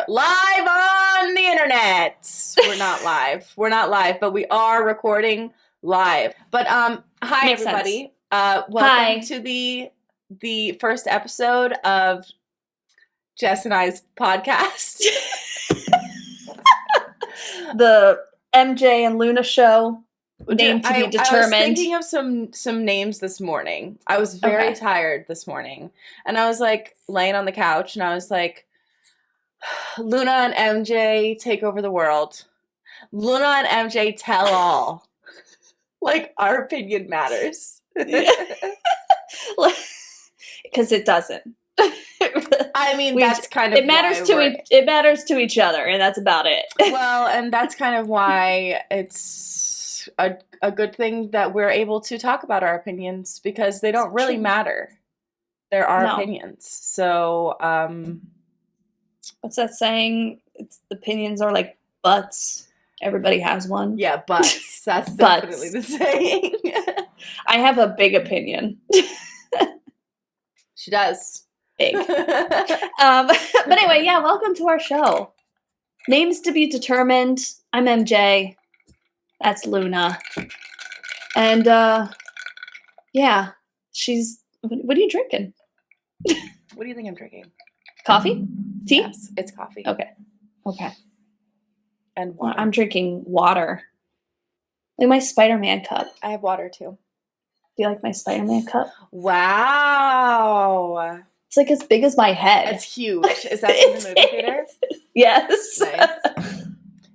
live on the internet. We're not live. We're not live, but we are recording live. But hi Makes everybody. sense. Welcome to the first episode of Jess and I's podcast. The MJ and Luna show. Name to be determined. I was thinking of some names this morning. I was very tired this morning. And I was like laying on the couch and I was like, Luna and MJ take over the world. Luna and MJ tell all. Like, our opinion matters. Because it doesn't. I mean, that's kind of it matters it matters to each other, and that's about it. Well, and that's kind of why it's a good thing that we're able to talk about our opinions, because they don't really matter. They're our opinions. So, what's that saying? Opinions are like butts. Everybody has one. Yeah, butts. That's definitely the saying. I have a big opinion. She does. Big. But anyway, yeah, welcome to our show. Names to be determined. I'm MJ. That's Luna. And, yeah, she's... What are you drinking? What do you think I'm drinking? Coffee? Tea? Yes, it's coffee. Okay. And water. I'm drinking water. Like my Spider-Man cup. I have water, too. Do you like my Spider-Man cup? Wow. It's like as big as my head. It's huge. Is that in the movie theater? Yes. Nice.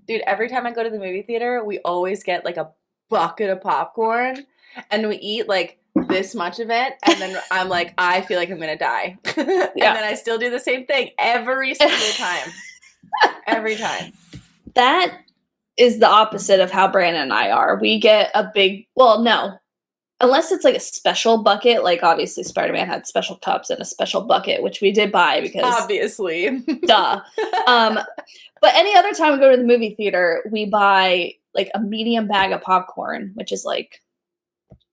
Dude, every time I go to the movie theater, we always get like a bucket of popcorn and we eat like this much of it. And then I'm like, I feel like I'm going to die. And then I still do the same thing every single time. Every time. That is the opposite of how Brandon and I are. We get a big, unless it's like a special bucket, like obviously Spider-Man had special cups and a special bucket, which we did buy because obviously, duh. But any other time we go to the movie theater, we buy like a medium bag of popcorn, which is like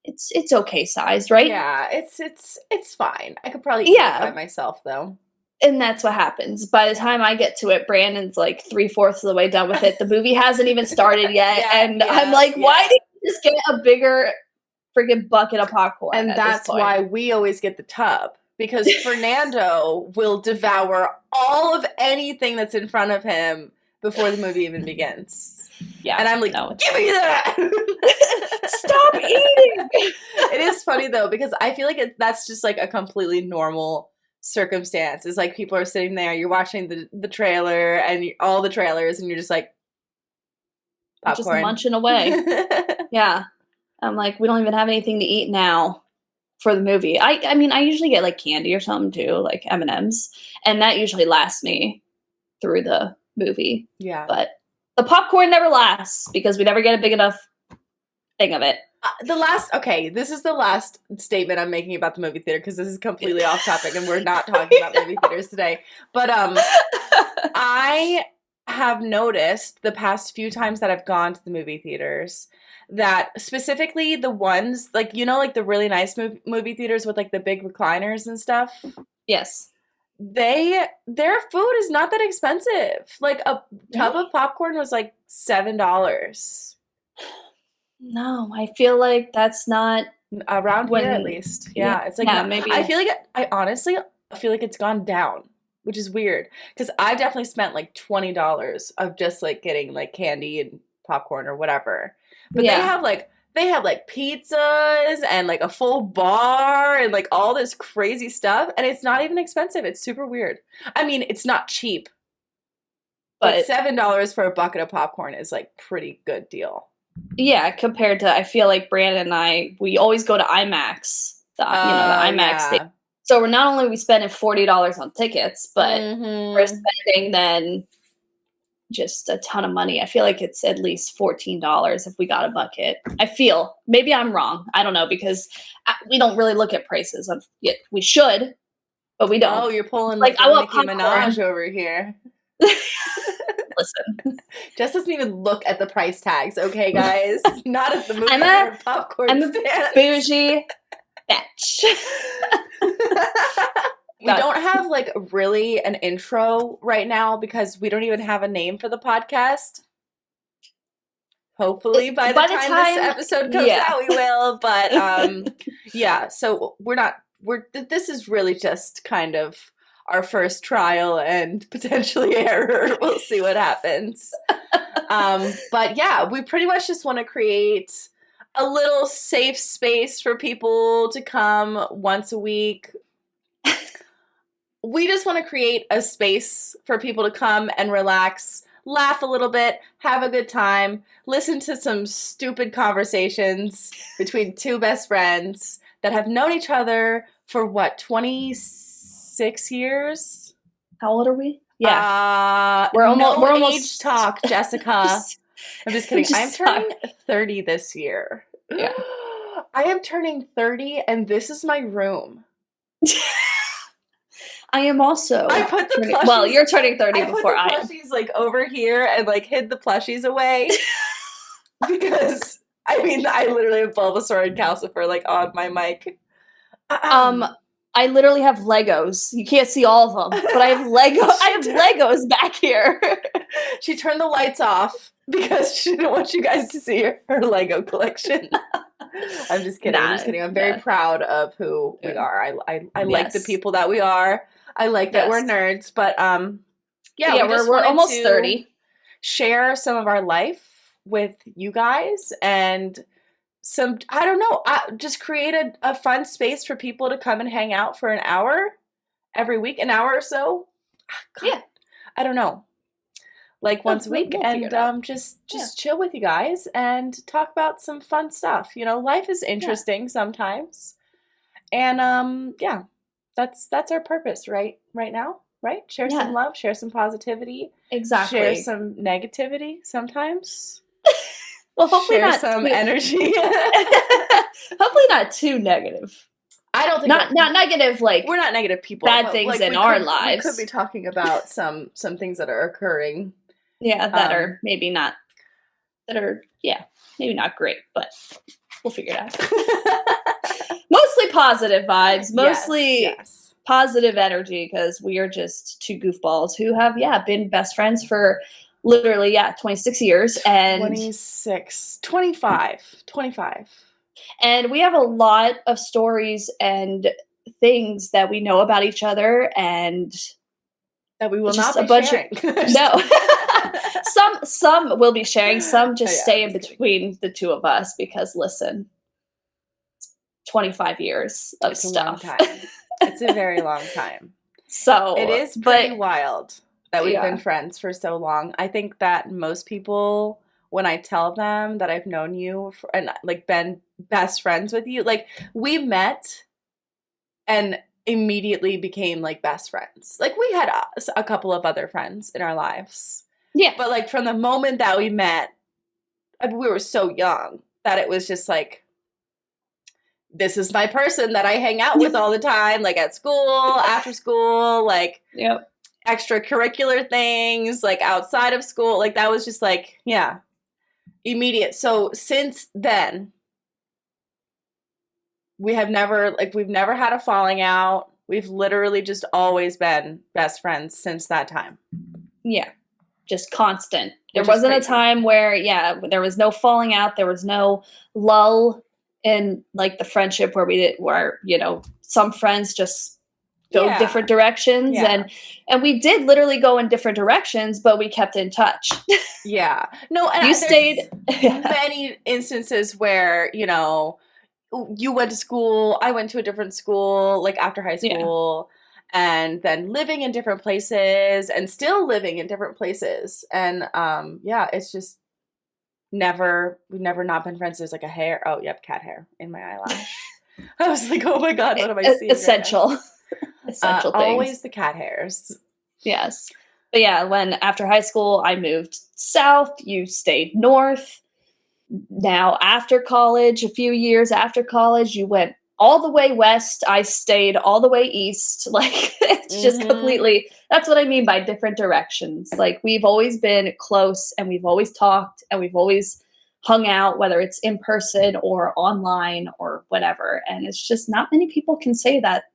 it's okay sized, right? Yeah, it's fine. I could probably eat it by myself though. And that's what happens. By the time I get to it, Brandon's like 3/4 of the way done with it. The movie hasn't even started yet, I'm like, why did you just get a bigger freaking bucket of popcorn? And that's why we always get the tub, because Fernando will devour all of anything that's in front of him before the movie even begins. Yeah. And I'm like, give me that! Stop eating! It is funny though, because I feel like that's just like a completely normal circumstance. It's like people are sitting there, you're watching the trailer and all the trailers, and you're just like, popcorn. Just munching away. Yeah. I'm like, we don't even have anything to eat now for the movie. I mean, I usually get like candy or something too, like M&Ms, and that usually lasts me through the movie. Yeah. But the popcorn never lasts because we never get a big enough thing of it. This is the last statement I'm making about the movie theater, because this is completely off topic and we're not talking about movie theaters today. But I have noticed the past few times that I've gone to the movie theaters that specifically the ones like, like the really nice movie theaters with like the big recliners and stuff. Yes. Their food is not that expensive. Like a tub of popcorn was like $7. No, I feel like that's not around here at least. Yeah, it's like maybe. I honestly feel like it's gone down, which is weird, because I definitely spent like $20 of just like getting like candy and popcorn or whatever. But they have like pizzas and like a full bar and like all this crazy stuff, and it's not even expensive. It's super weird. I mean, it's not cheap, but $7 for a bucket of popcorn is like pretty good deal. Yeah, compared to, I feel like Brandon and I, we always go to IMAX, the IMAX thing. So we're not only spending $40 on tickets, but we're spending then just a ton of money. I feel like it's at least $14 if we got a bucket. I feel. Maybe I'm wrong. I don't know, because we don't really look at prices. We should, but we don't. Oh, you're pulling like I want Nicki Minaj over here. Listen, Jess doesn't even look at the price tags, okay, guys? Not at the movie popcorn I'm a bougie bitch. We don't have have like really an intro right now because we don't even have a name for the podcast. Hopefully by the time this episode comes out, we will. But yeah, so this is really just kind of our first trial and potentially error. We'll see what happens. But yeah, we pretty much just want to create a little safe space for people to come once a week. We just want to create a space for people to come and relax, laugh a little bit, have a good time, listen to some stupid conversations between two best friends that have known each other for 26 years? How old are we? Yeah. We're almost age talk, Jessica. I'm just kidding. I'm turning 30 this year. Yeah. I am turning 30 and this is my room. I am also. I put the plushies. Well, you're turning 30 before I am. I put the plushies like over here and like hid the plushies away because I literally have Bulbasaur and Calcifer like on my mic. I literally have Legos. You can't see all of them, but I have Legos back here. She turned the lights off because she didn't want you guys to see her Lego collection. I'm just kidding. I'm very proud of who we are. I like the people that we are. I like that we're nerds, but we're almost 30. Share some of our life with you guys and just create a fun space for people to come and hang out for an hour every week, an hour or so. God, yeah. I don't know. Like once a week and just chill with you guys and talk about some fun stuff. You know, life is interesting sometimes. And that's our purpose right now, right? Share some love, share some positivity. Exactly. Share some negativity sometimes. Well, hopefully share not some energy. Hopefully not too negative. I don't think not negative. Like we're not negative people. Bad things in our lives. We could be talking about some things that are occurring. Yeah, that are maybe not. That are maybe not great, but we'll figure it out. Mostly positive vibes. Mostly positive energy because we are just two goofballs who have been best friends for. Literally, 26 years and 25. And we have a lot of stories and things that we know about each other and that we will not be sharing. No. some will be sharing, some just stay in between the two of us because listen, 25 years of stuff. A long time. It's a very long time. So it is pretty wild. That we've been friends for so long. I think that most people, when I tell them that I've known you and like been best friends with you, like we met and immediately became like best friends. Like we had a couple of other friends in our lives. Yeah. But like from the moment that we met, we were so young that it was just like, this is my person that I hang out with all the time, like at school, after school, like extracurricular things, like outside of school. Like that was just like, immediate. So since then, we've never had a falling out. We've literally just always been best friends since that time. Yeah. Just constant. There wasn't a time where, there was no falling out. There was no lull in like the friendship where some friends just go different directions and we did literally go in different directions, but we kept in touch. No, and you stayed many instances where, you went to school, I went to a different school, like after high school, and then living in different places and still living in different places. And it's just we've never not been friends. There's like a hair. Oh, yep, cat hair in my eyelash. I was like, oh my God, what am I seeing? Essential. Right essential things. Always the cat hairs. Yes. But when after high school I moved south, you stayed north. Now after college, a few years after college, you went all the way west. I stayed all the way east. Like it's just completely, that's what I mean by different directions. Like we've always been close and we've always talked and we've always hung out, whether it's in person or online or whatever. And it's just not many people can say that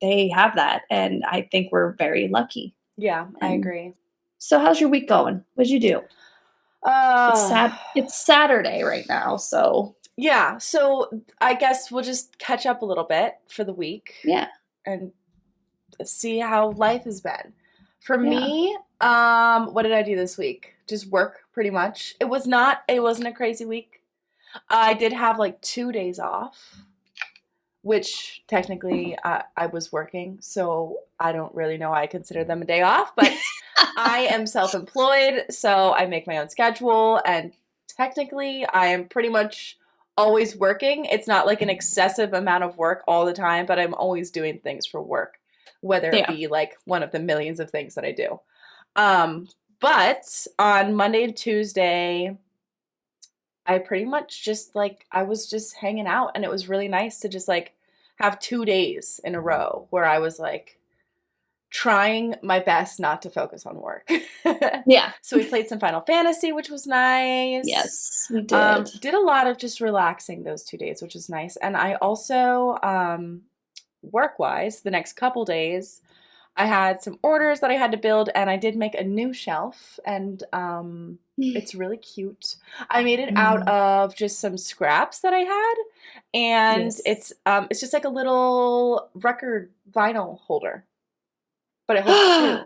they have that. And I think we're very lucky. Yeah, I agree. So how's your week going? What'd you do? It's Saturday right now, so. Yeah, so I guess we'll just catch up a little bit for the week. Yeah. And see how life has been. For me, what did I do this week? Just work, pretty much. It wasn't a crazy week. I did have like 2 days off, which technically I was working, so I don't really know why I consider them a day off, but I am self-employed, so I make my own schedule, and technically I am pretty much always working. It's not like an excessive amount of work all the time, but I'm always doing things for work, whether it be like one of the millions of things that I do. But on Monday and Tuesday, I pretty much just I was just hanging out, and it was really nice to just have 2 days in a row where I was trying my best not to focus on work. Yeah. So we played some Final Fantasy, which was nice. Yes, we did. Did a lot of just relaxing those 2 days, which was nice. And I also, work-wise, the next couple days, I had some orders that I had to build, and I did make a new shelf, and it's really cute. I made it out of just some scraps that I had, and it's just like a little record vinyl holder, but it holds two,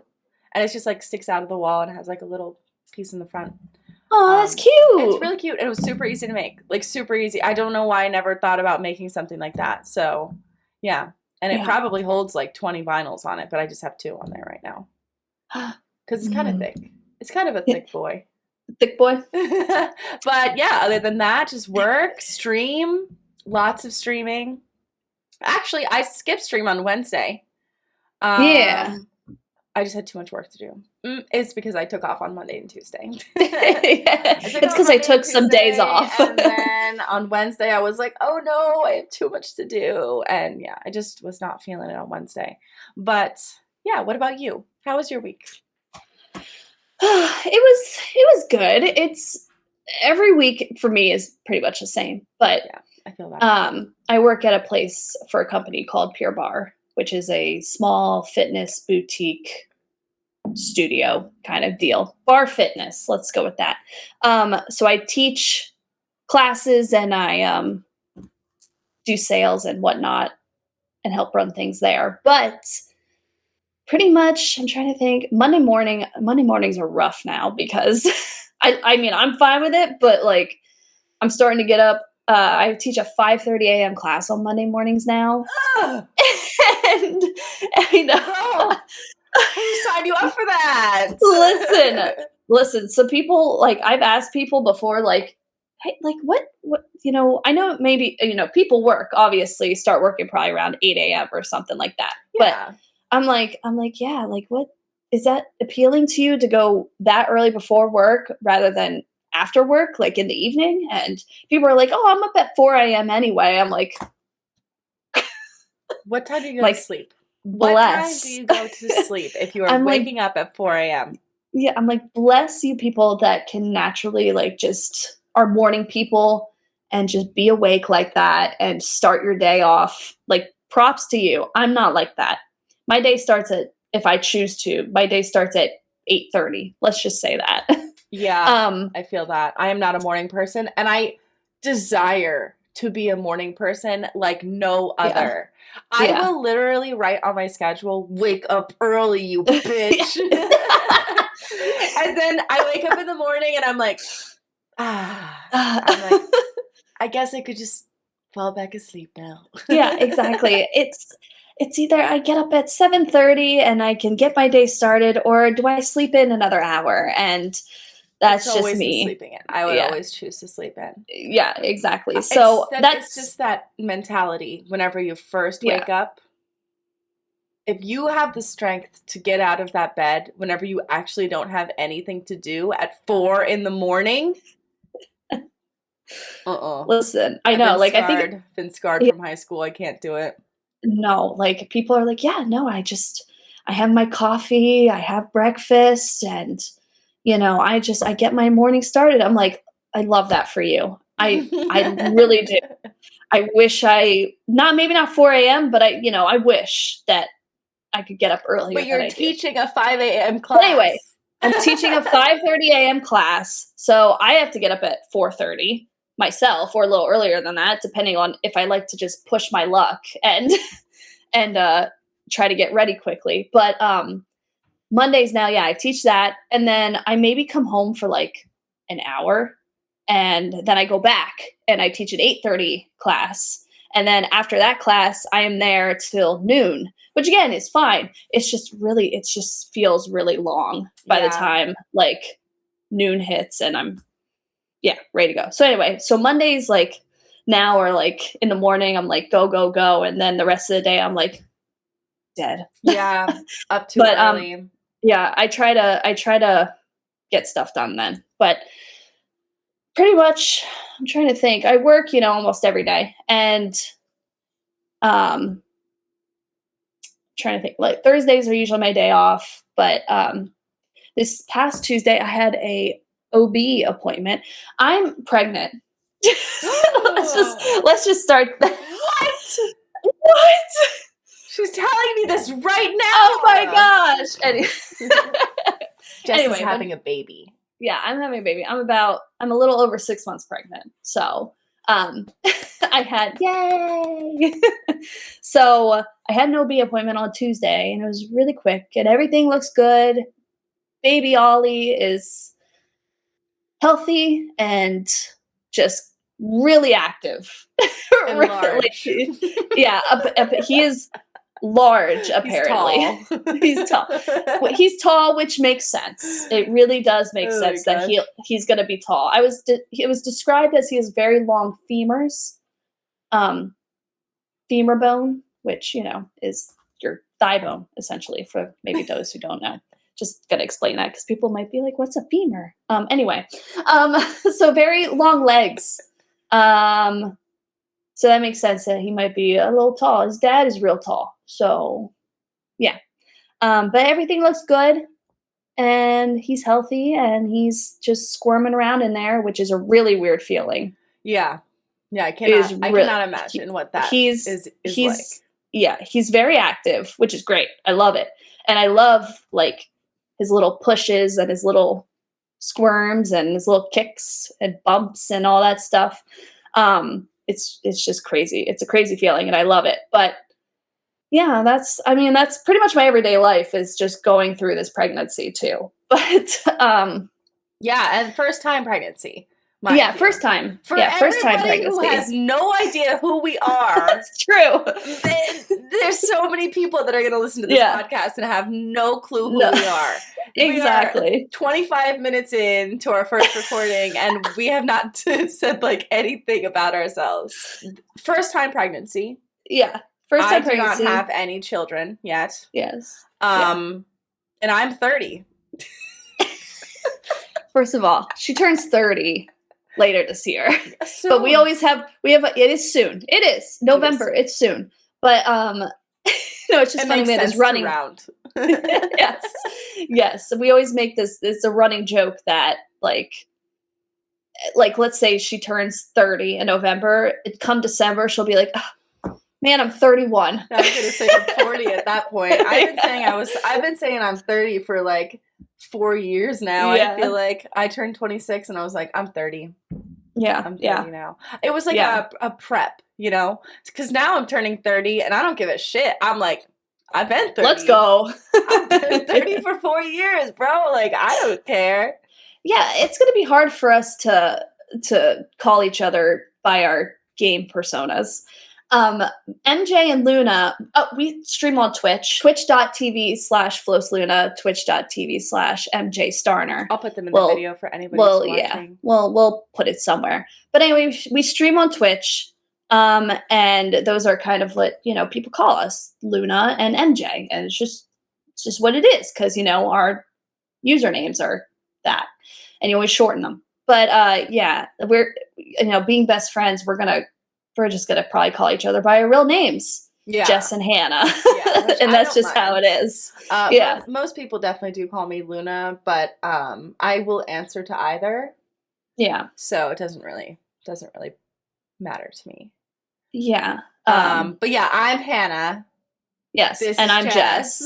and it's just sticks out of the wall, and it has a little piece in the front. Oh, that's cute. It's really cute, and it was super easy to make, super easy. I don't know why I never thought about making something like that. So, yeah. And it probably holds 20 vinyls on it, but I just have 2 on there right now. Because it's kind of thick. It's kind of a thick boy. Thick boy. But yeah, other than that, just work, stream, lots of streaming. Actually, I skipped stream on Wednesday. I just had too much work to do. It's because I took off on Monday and Tuesday. It's because I took some days off. And then on Wednesday, I was like, oh no, I have too much to do. And yeah, I just was not feeling it on Wednesday. But yeah, what about you? How was your week? It was good. It's every week for me is pretty much the same. But yeah, I feel that. I work at a place for a company called Pure Barre, which is a small fitness boutique studio kind of deal. Bar fitness, let's go with that. So I teach classes, and I do sales and whatnot and help run things there. But pretty much, I'm trying to think, Monday mornings are rough now because I mean, I'm fine with it, but I'm starting to get up. I teach a 5:30 a.m. class on Monday mornings now. And I know. Who signed you up for that? Listen. So people, I've asked people before, hey, what, I know maybe, people work, obviously start working probably around 8 a.m. or something like that. Yeah. But I'm like, yeah, what, is that appealing to you to go that early before work rather than after work, in the evening? And people are like, oh, I'm up at 4 a.m. anyway. I'm like, what time do you go to sleep? Bless. What time do you go to sleep if you are waking up at 4 a.m.? Yeah, I'm like, bless you people that can naturally just are morning people and just be awake like that and start your day off. Props to you. I'm not like that. My day starts if I choose to, my day starts at 8:30. Let's just say that. Yeah, I feel that. I am not a morning person, and I desire to be a morning person like no other. I will literally write on my schedule, wake up early, you bitch. And then I wake up in the morning and I'm like, I guess I could just fall back asleep now. Yeah, exactly. It's either I get up at 7:30 and I can get my day started, or do I sleep in another hour? And that's it's just me. Sleeping in. I would always choose to sleep in. Yeah, exactly. So that's just that mentality. Whenever you first wake up, if you have the strength to get out of that bed whenever you actually don't have anything to do at 4 a.m. Listen, I know. I think I've been scarred from high school. I can't do it. No, people are like, yeah, no, I have my coffee, I have breakfast, and I get my morning started. I'm like, I love that for you. I really do. I wish maybe not 4 a.m., but I wish that I could get up earlier. But you're teaching a 5 a.m. class. But anyway, I'm teaching a 5:30 a.m. class, so I have to get up at 4:30 myself, or a little earlier than that, depending on if I like to just push my luck and try to get ready quickly. But Mondays now, I teach that, and then I maybe come home for like an hour, and then I go back and I teach an 8:30 class, and then after that class, I am there till noon, which again is fine. It just feels really long by the time like noon hits, and I'm ready to go. So anyway, so Mondays like now are like in the morning, I'm like go go go, and then the rest of the day I'm like dead. Yeah, up too early. I try to get stuff done then, but pretty much I'm trying to think. I work, almost every day, and trying to think. Like Thursdays are usually my day off, but this past Tuesday I had a OB appointment. I'm pregnant. let's just start. What? She's telling me this right now. Oh my gosh! Jess is having a baby. Yeah, I'm having a baby. I'm a little over 6 months pregnant. So, I had So I had an OB appointment on Tuesday, and it was really quick, and everything looks good. Baby Ollie is healthy and just really active. And large. Yeah, he is large, apparently. He's tall. He's tall, which makes sense. It really does make sense that he's going to be tall. It was described as he has very long femurs, femur bone, which is your thigh bone, essentially. For maybe those who don't know, just gonna explain that because people might be like, "What's a femur?" Anyway, so very long legs. So that makes sense that he might be a little tall. His dad is real tall. So, yeah. But everything looks good, and he's healthy, and he's just squirming around in there, which is a really weird feeling. Yeah. Yeah, I cannot imagine what that is like. Yeah, he's very active, which is great. I love it. And I love, like, his little pushes and his little squirms and his little kicks and bumps and all that stuff. It's just crazy. It's a crazy feeling, and I love it. But yeah, that's pretty much my everyday life, is just going through this pregnancy too. But and first time pregnancy. First time. For first time pregnancy. Who has no idea who we are. That's true. There's so many people that are going to listen to this podcast and have no clue who we are. Exactly. We are 25 minutes in to our first recording, and we have not said like anything about ourselves. First time pregnancy. Yeah. First time pregnancy. I do not have any children yet. Yes. And I'm 30. First of all, she turns 30 later this year. So, but we have it is soon. It is November. It's soon. But it's just funny that it's running around. Yes. We always make this. It's a running joke that like let's say she turns 30 in November. Come December, she'll be like, oh, man, I'm 31. I was gonna say I'm 40 at that point. I've been saying I'm 30 for like 4 years now. Yeah. I feel like I turned 26 and I was like, I'm 30. Yeah. I'm 30 now. It was like a prep, because now I'm turning 30 and I don't give a shit. I'm like, I've been 30. Let's go. I've been 30 for 4 years, bro. Like, I don't care. Yeah, it's going to be hard for us to call each other by our game personas. MJ and Luna, we stream on Twitch, twitch.tv/FlosLuna, twitch.tv/MJ Starner. I'll put them in the video for anybody who's watching. We'll put it somewhere. But anyway, we stream on Twitch, and those are kind of what, people call us, Luna and MJ. And it's just what it is, because, our usernames are that. And you always shorten them. But, we're, being best friends, we're just going to probably call each other by our real names. Yeah. Jess and Hannah. Yeah, and that's just how it is. Most people definitely do call me Luna, but I will answer to either. Yeah. So it doesn't really matter to me. Yeah. But yeah, I'm Hannah. Yes, and I'm Jess.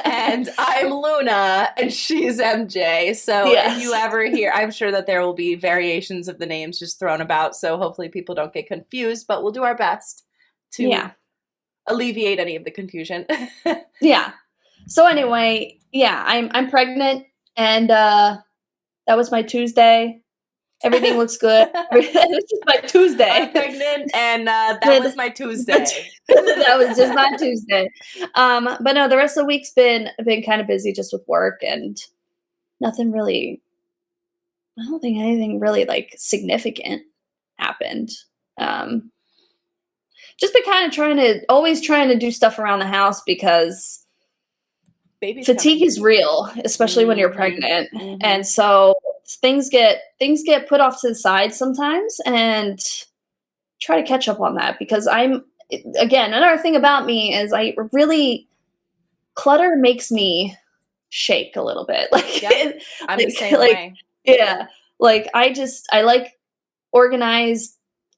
And I'm Luna, and she's MJ. So if you ever hear, I'm sure that there will be variations of the names just thrown about, so hopefully people don't get confused, but we'll do our best to alleviate any of the confusion. Yeah. So anyway, I'm pregnant, and that was my Tuesday. Everything looks good. It's just my Tuesday. I'm pregnant, and that was my Tuesday. That was just my Tuesday. But no, the rest of the week's been kind of busy just with work, and nothing really. I don't think anything really like significant happened. Just been kind of always trying to do stuff around the house because fatigue is real, especially when you're pregnant, and so things get put off to the side sometimes, and try to catch up on that because again, another thing about me is clutter makes me shake a little bit. Like, I'm the same way. Yeah. Like I like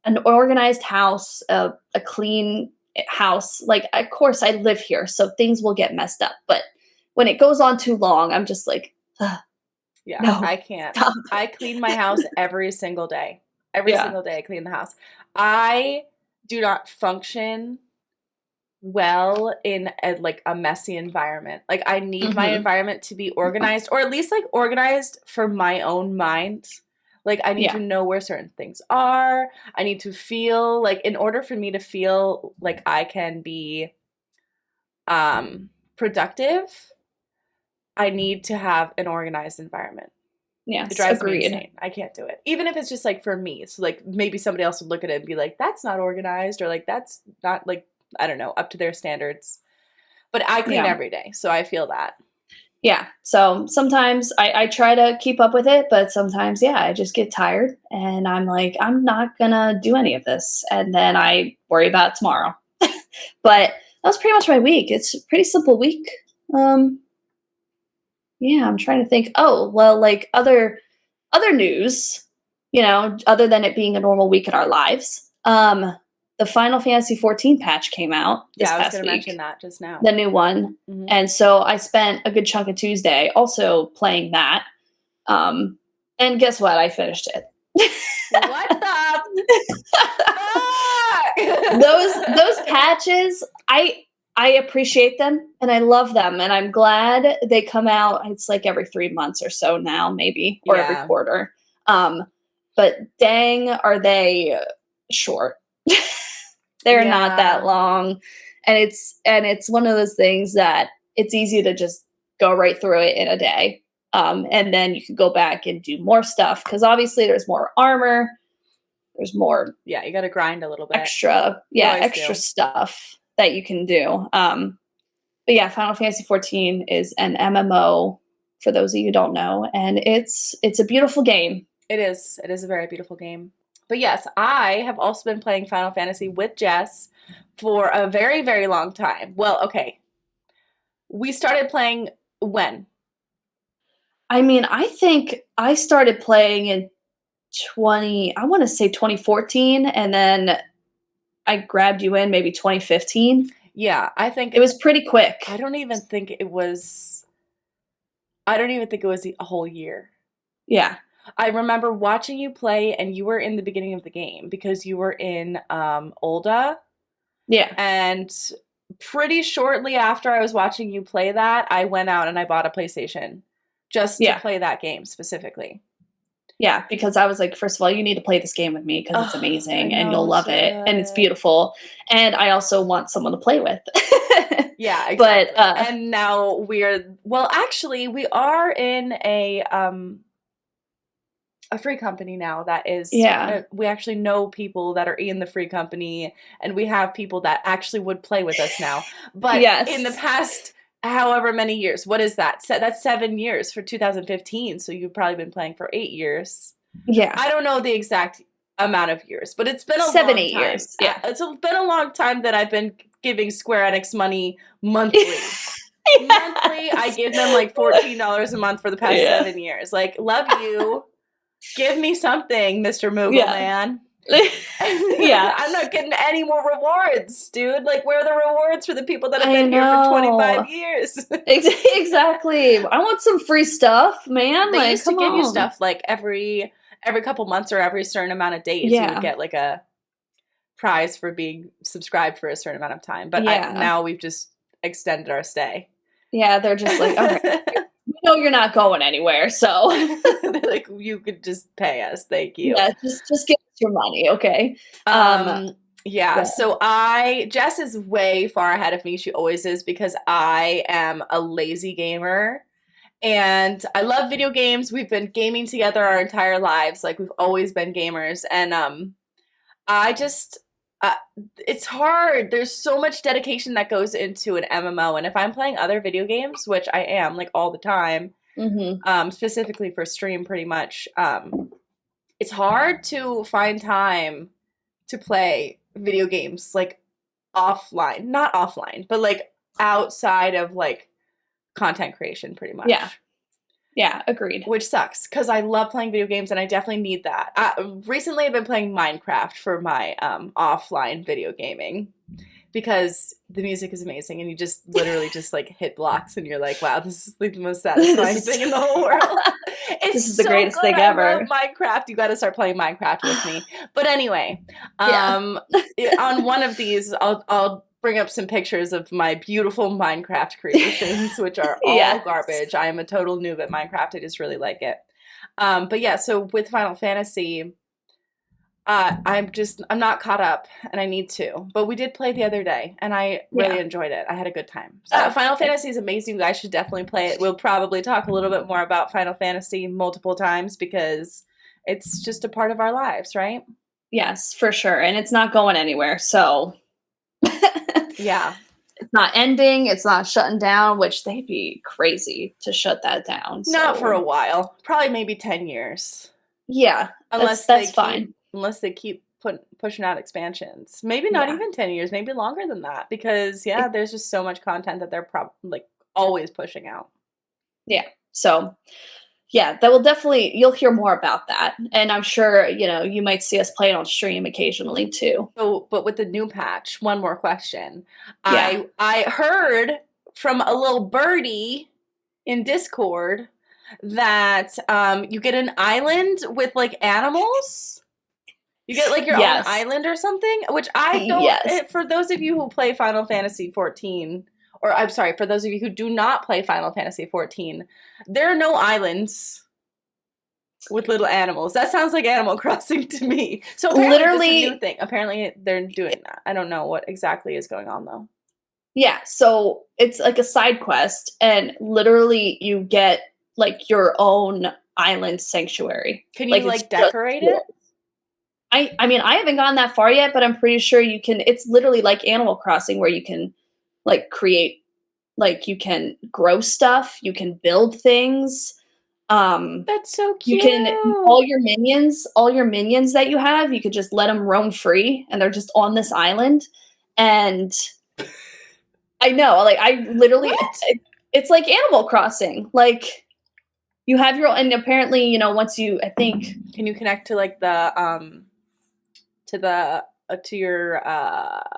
an organized house, a clean house. Like, of course I live here, so things will get messed up, but when it goes on too long, I'm just like, yeah, no, I can't. Stop. I clean my house every single day. Every single day I clean the house. I do not function well in a messy environment. Like, I need my environment to be organized, or at least like organized for my own mind. Like, I need to know where certain things are. I need to feel like, in order for me to feel like I can be productive, I need to have an organized environment. Yeah, it drives me insane. I can't do it. Even if it's just like for me. So like maybe somebody else would look at it and be like, that's not organized, or like that's not like, I don't know, up to their standards. But I clean every day, so I feel that. Yeah. So sometimes I try to keep up with it, but sometimes, I just get tired and I'm like, I'm not gonna do any of this. And then I worry about it tomorrow. But that was pretty much my week. It's a pretty simple week. I'm trying to think. Oh, well, like other news, other than it being a normal week in our lives. The Final Fantasy XIV patch came out this past week. Yeah, I was going to mention that just now. The new one. Mm-hmm. And so I spent a good chunk of Tuesday also playing that. And guess what? I finished it. What the? Those patches, I appreciate them and I love them, and I'm glad they come out. It's like every 3 months or so now, maybe, or every quarter. But dang, are they short. They're not that long, and it's one of those things that it's easy to just go right through it in a day, and then you can go back and do more stuff because obviously there's more armor, there's more you got to grind a little bit extra stuff that you can do. But Final Fantasy XIV is an MMO for those of you who don't know, and it's a beautiful game. It is a very beautiful game. But yes, I have also been playing Final Fantasy with Jess for a very, very long time. Well, okay. We started playing when? I mean, I think I started playing in 2014, and then I grabbed you in maybe 2015. Yeah, I think it was pretty quick. I don't even think it was a whole year. Yeah. I remember watching you play, and you were in the beginning of the game because you were in Ul'dah. Yeah. And pretty shortly after I was watching you play that, I went out and I bought a PlayStation just to play that game specifically. Yeah, because I was like, first of all, you need to play this game with me because it's amazing and you'll love it and it's beautiful. And I also want someone to play with. Yeah, exactly. But and now we are in a free company now that is we actually know people that are in the free company, and we have people that actually would play with us now. But in the past however many years, what is that? That's 7 years for 2015, so you've probably been playing for 8 years. Yeah. I don't know the exact amount of years, but it's been a 7, long 8 time. years. Yeah. It's been a long time that I've been giving Square Enix money monthly. Monthly, I give them like $14 a month for the past 7 years. Like, love you. Give me something, Mr. Moogle Man. Yeah. I'm not getting any more rewards, dude. Like, where are the rewards for the people that have been here for 25 years? Exactly. I want some free stuff, man. They used to give you stuff like every couple months or every certain amount of days. You would get like a prize for being subscribed for a certain amount of time. But now we've just extended our stay. Yeah, they're just like, okay, we know you're not going anywhere, so they're like, you could just pay us. Thank you. Yeah, just give us your money, okay? Yeah, so Jess is way far ahead of me. She always is, because I am a lazy gamer. And I love video games. We've been gaming together our entire lives. Like, we've always been gamers. And I just, it's hard. There's so much dedication that goes into an MMO. And if I'm playing other video games, which I am, like, all the time, specifically for stream pretty much, it's hard to find time to play video games, like, offline. Not offline, but, like, outside of, like, content creation, pretty much. Yeah, agreed. Which sucks, because I love playing video games, and I definitely need that. Recently, I've been playing Minecraft for my offline video gaming, because the music is amazing, and you just literally just, like, hit blocks, and you're like, wow, this is like the most satisfying thing in the whole world. This is the greatest thing ever. I love Minecraft. You got to start playing Minecraft with me. But anyway, on one of these, I'll bring up some pictures of my beautiful Minecraft creations, which are all garbage. I am a total noob at Minecraft. I just really like it. But yeah, so with Final Fantasy, I'm not caught up, and I need to. But we did play the other day, and I really enjoyed it. I had a good time. So Final Fantasy is amazing. You guys should definitely play it. We'll probably talk a little bit more about Final Fantasy multiple times, because it's just a part of our lives, right? Yes, for sure. And it's not going anywhere, so... Yeah. It's not ending. It's not shutting down, which they'd be crazy to shut that down. So. Not for a while. Probably maybe 10 years. Yeah, unless that's fine. Unless they keep pushing out expansions. Maybe not even 10 years. Maybe longer than that. Because, there's just so much content that they're probably always pushing out. Yeah. So... yeah, that will definitely, you'll hear more about that. And I'm sure, you might see us play it on stream occasionally too. So, but with the new patch, one more question. Yeah. I heard from a little birdie in Discord that you get an island with, like, animals. You get, like, your own island or something, which I don't, for those of you who play Final Fantasy XIV, or I'm sorry, for those of you who do not play Final Fantasy XIV, there are no islands with little animals. That sounds like Animal Crossing to me. So literally, it's a new thing. Apparently, they're doing that. I don't know what exactly is going on, though. Yeah, so it's like a side quest, and literally you get, like, your own island sanctuary. Can you, like, decorate it? I mean, I haven't gone that far yet, but I'm pretty sure you can. It's literally like Animal Crossing, where you can, like, create, like, you can grow stuff, you can build things. That's so cute. You can, all your minions that you have, you could just let them roam free, and they're just on this island. And I know, like, I literally, it's like Animal Crossing. Like, you have your own, and apparently, once you, I think. Can you connect to, like, the, to your,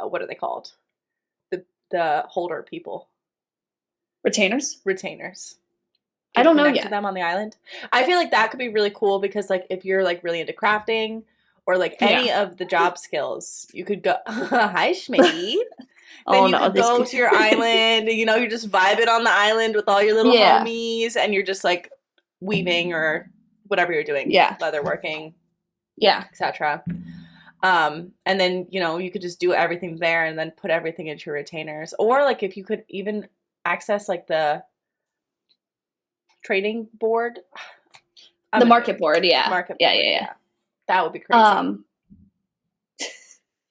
what are they called? The holder people. Retainers. I don't know yet. To them on the island. I feel like that could be really cool, because, like, if you're, like, really into crafting or, like, any of the job skills, you could go, hi, Schmitty. Then you could go to your island, you're just vibing on the island with all your little homies, and you're just, like, weaving or whatever you're doing. Yeah. Leatherworking. Yeah. Etc. And then, you could just do everything there and then put everything into your retainers. Or, like, if you could even access, like, the trading board. The market board, yeah. Yeah. That would be crazy.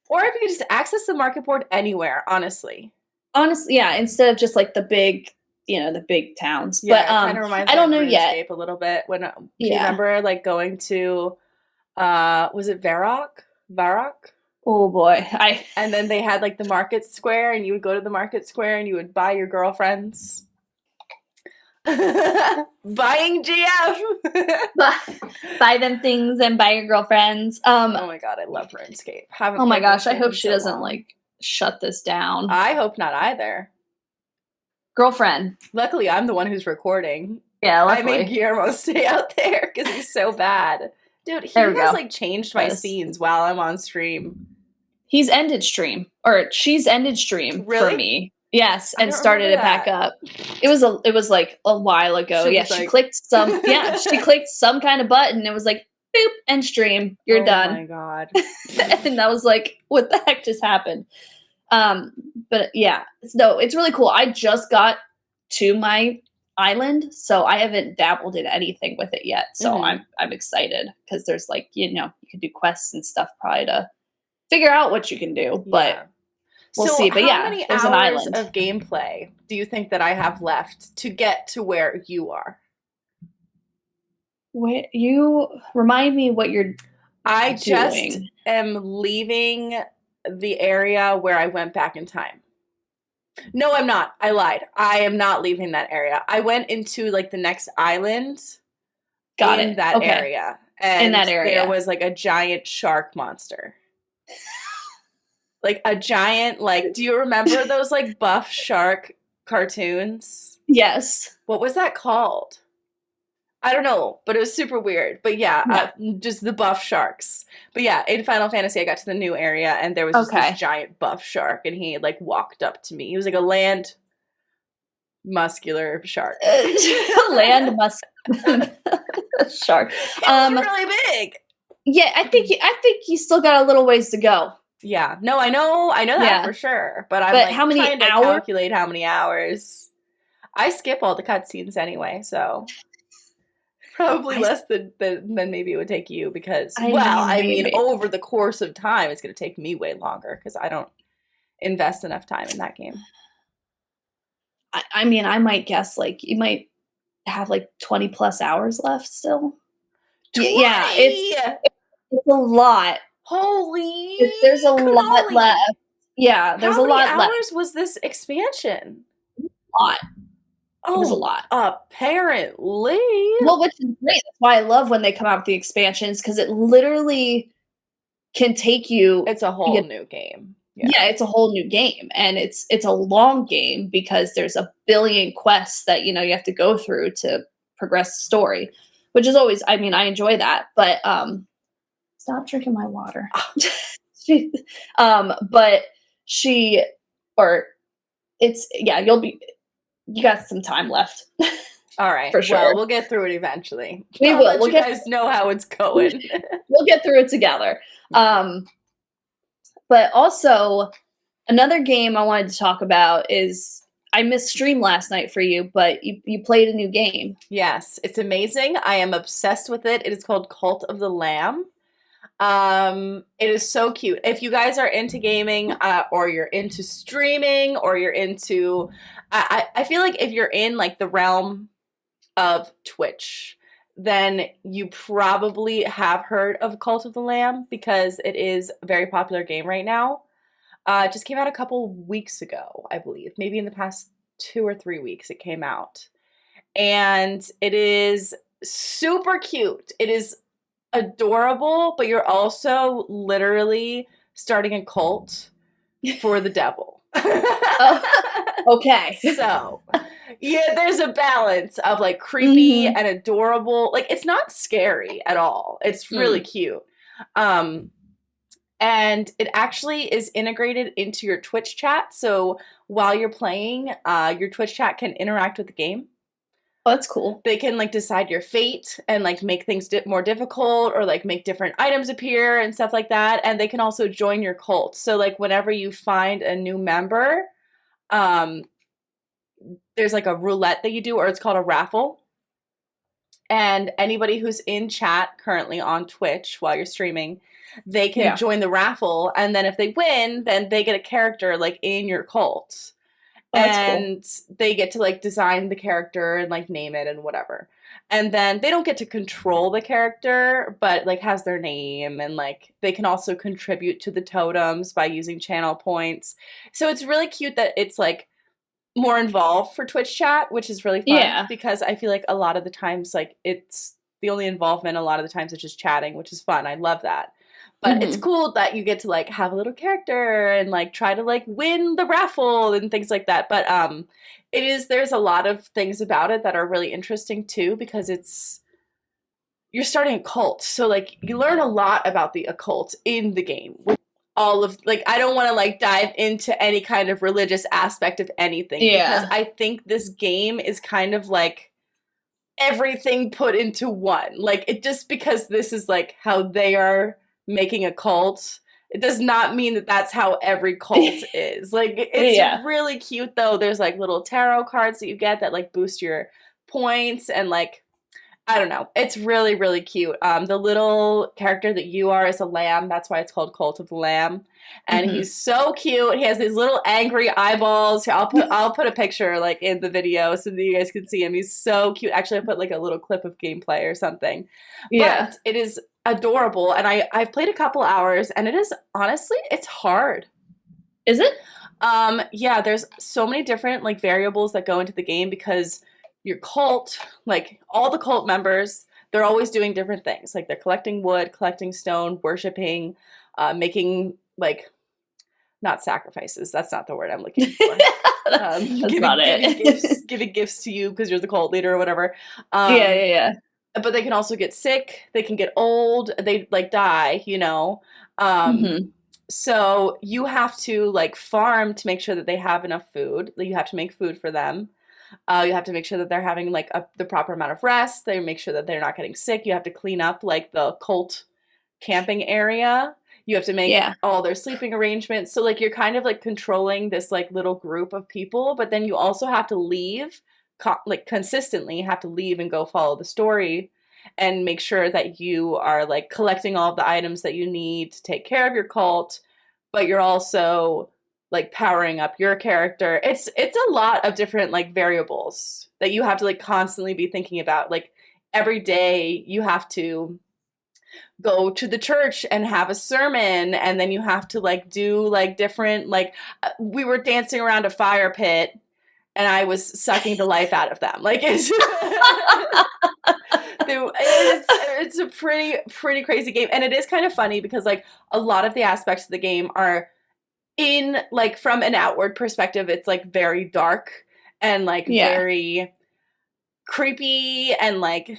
Or if you could just access the market board anywhere, honestly. Honestly, yeah, instead of just, like, the big, the big towns. Yeah, but, it kind of reminds me I don't of know yet. yet. A little bit. When you remember, like, going to, was it Varrock? Oh boy. And then they had, like, the market square, and you would go to the market square and you would buy your girlfriends Buying GF. Buy them things and buy your girlfriends. Oh my god, I love RuneScape. Oh my gosh, I hope she doesn't like shut this down. I hope not either. Girlfriend. Luckily, I'm the one who's recording. Yeah, luckily. I made Guillermo stay out there because he's so bad. Dude, he has like changed my scenes while I'm on stream. He's ended stream. Or she's ended stream for me. Yes, and started it back up. It was like a while ago. She clicked some she clicked some kind of button. It was like boop, end stream. You're done. Oh my god. And I was like, what the heck just happened? But yeah. No, it's really cool. I just got to my island, so I haven't dabbled in anything with it yet. So I'm excited because there's like, you can do quests and stuff probably to figure out what you can do. But we'll see. But how many hours of gameplay do you think that I have left to get to where you are? Wait, you remind me what you're I just am leaving the area where I went back in time. No, I'm not. I lied. I am not leaving that area. I went into like the next island. In that area. And in that area. There was like a giant shark monster. Like a giant, like, do you remember those like buff shark cartoons? Yes. What was that called? I don't know, but it was super weird. But just the buff sharks. But yeah, in Final Fantasy, I got to the new area and there was just this giant buff shark and he like walked up to me. He was like a land muscular shark. Land muscular shark. Really big. Yeah, I think you still got a little ways to go. Yeah. No, I know that for sure. But I'm like how many trying to calculate how many hours. I skip all the cutscenes anyway, so probably less than maybe it would take you because I mean over the course of time it's going to take me way longer because I don't invest enough time in that game. I mean, I might guess like you might have like 20 plus hours left still. 20? Yeah, it's a lot. Holy! There's a lot left. Yeah, there's a lot left. How many hours was this expansion? A lot. Oh, it was a lot. Apparently. Well, which is great. That's why I love when they come out with the expansions because it literally can take you. It's a whole new game. Yeah, it's a whole new game, and it's a long game because there's a billion quests that you have to go through to progress the story, which is always. I mean, I enjoy that, but stop drinking my water. You got some time left. All right, for sure. Well, we'll get through it eventually. We will. Let you guys know how it's going. We'll get through it together. But also, another game I wanted to talk about is I missed stream last night for you, but you played a new game. Yes, it's amazing. I am obsessed with it. It is called Cult of the Lamb. It is so cute. If you guys are into gaming, or you're into streaming, or you're into, I feel like if you're in like the realm of Twitch, then you probably have heard of Cult of the Lamb because it is a very popular game right now. It just came out a couple weeks ago, I believe. Maybe in the past 2 or 3 weeks it came out. And it is super cute. It is adorable, but you're also literally starting a cult for the devil. Okay. So, yeah, there's a balance of like creepy and adorable. Like it's not scary at all. It's really cute. And it actually is integrated into your Twitch chat. So while you're playing, your Twitch chat can interact with the game. Oh, that's cool. They can like decide your fate and like make things more difficult or like make different items appear and stuff like that. And they can also join your cult. So like whenever you find a new member, there's like a roulette that you do, or it's called a raffle. And anybody who's in chat currently on Twitch while you're streaming, they can join the raffle. And then if they win, then they get a character like in your cult. And they get to like design the character and like name it and whatever. And then they don't get to control the character, but like has their name, and like they can also contribute to the totems by using channel points. So it's really cute that it's like more involved for Twitch chat, which is really fun because I feel like a lot of the times, like, it's the only involvement. A lot of the times it's just chatting, which is fun. I love that. But it's cool that you get to, like, have a little character and, like, try to, like, win the raffle and things like that. But there's a lot of things about it that are really interesting too, because you're starting a cult. So, like, you learn a lot about the occult in the game. All of, like, I don't want to, like, dive into any kind of religious aspect of anything. Because I think this game is kind of like everything put into one. Like, it just because this is, like, how they are making a cult, it does not mean that that's how every cult is. Like, it's really cute, though. There's, like, little tarot cards that you get that, like, boost your points, and, like, I don't know. It's really, really cute. The little character that you are is a lamb. That's why it's called Cult of the Lamb. And he's so cute. He has these little angry eyeballs. I'll put a picture, like, in the video so that you guys can see him. He's so cute. Actually, I put, like, a little clip of gameplay or something. Yeah. But it is adorable. And I've played a couple hours, and it is, honestly, it's hard. Is it? Yeah, there's so many different, like, variables that go into the game because your cult, like, all the cult members, they're always doing different things. Like, they're collecting wood, collecting stone, worshiping, making, like, not sacrifices. That's not the word I'm looking for. That's not it. Giving gifts to you because you're the cult leader or whatever. Yeah. But they can also get sick. They can get old. They, like, die, you know. So you have to, like, farm to make sure that they have enough food. Like, you have to make food for them. You have to make sure that they're having, like, the proper amount of rest. They make sure that they're not getting sick. You have to clean up, like, the cult camping area. You have to make all their sleeping arrangements. So, like, you're kind of, like, controlling this, like, little group of people. But then you also have to leave, like, consistently have to leave and go follow the story and make sure that you are, like, collecting all of the items that you need to take care of your cult. But you're also, like, powering up your character. It's a lot of different, like, variables that you have to, like, constantly be thinking about. Like, every day you have to go to the church and have a sermon, and then you have to, like, do, like, different, like, we were dancing around a fire pit and I was sucking the life out of them. Like, it's a pretty crazy game. And it is kind of funny because, like, a lot of the aspects of the game are in, like, from an outward perspective, it's, like, very dark and, like, very creepy, and, like,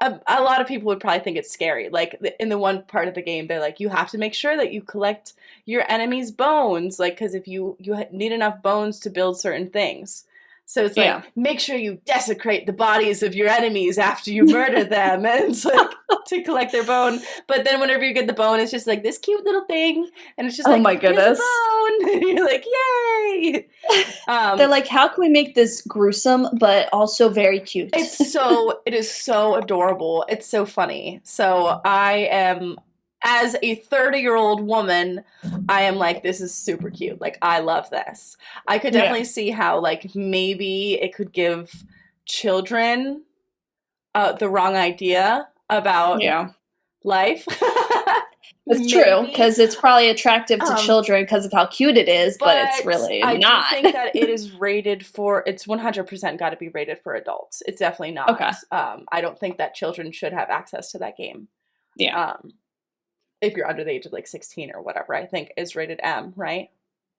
a lot of people would probably think it's scary. Like, in the one part of the game, they're like, you have to make sure that you collect your enemy's bones, like, because if you need enough bones to build certain things. So it's like, make sure you desecrate the bodies of your enemies after you murder them, and it's like to collect their bone. But then whenever you get the bone, it's just like this cute little thing, and it's just like, oh my goodness, bone. And you're like, yay! They're like, how can we make this gruesome but also very cute? It is so adorable. It's so funny. So I am, as a 30-year-old woman, I am like, this is super cute. Like, I love this. I could definitely see how, like, maybe it could give children the wrong idea about life. It's true, because it's probably attractive to children because of how cute it is, but it's really not. I think that it is rated for, it's 100% got to be rated for adults. It's definitely not. Okay. I don't think that children should have access to that game. Yeah. If you're under the age of, like, 16 or whatever, I think is rated M, right?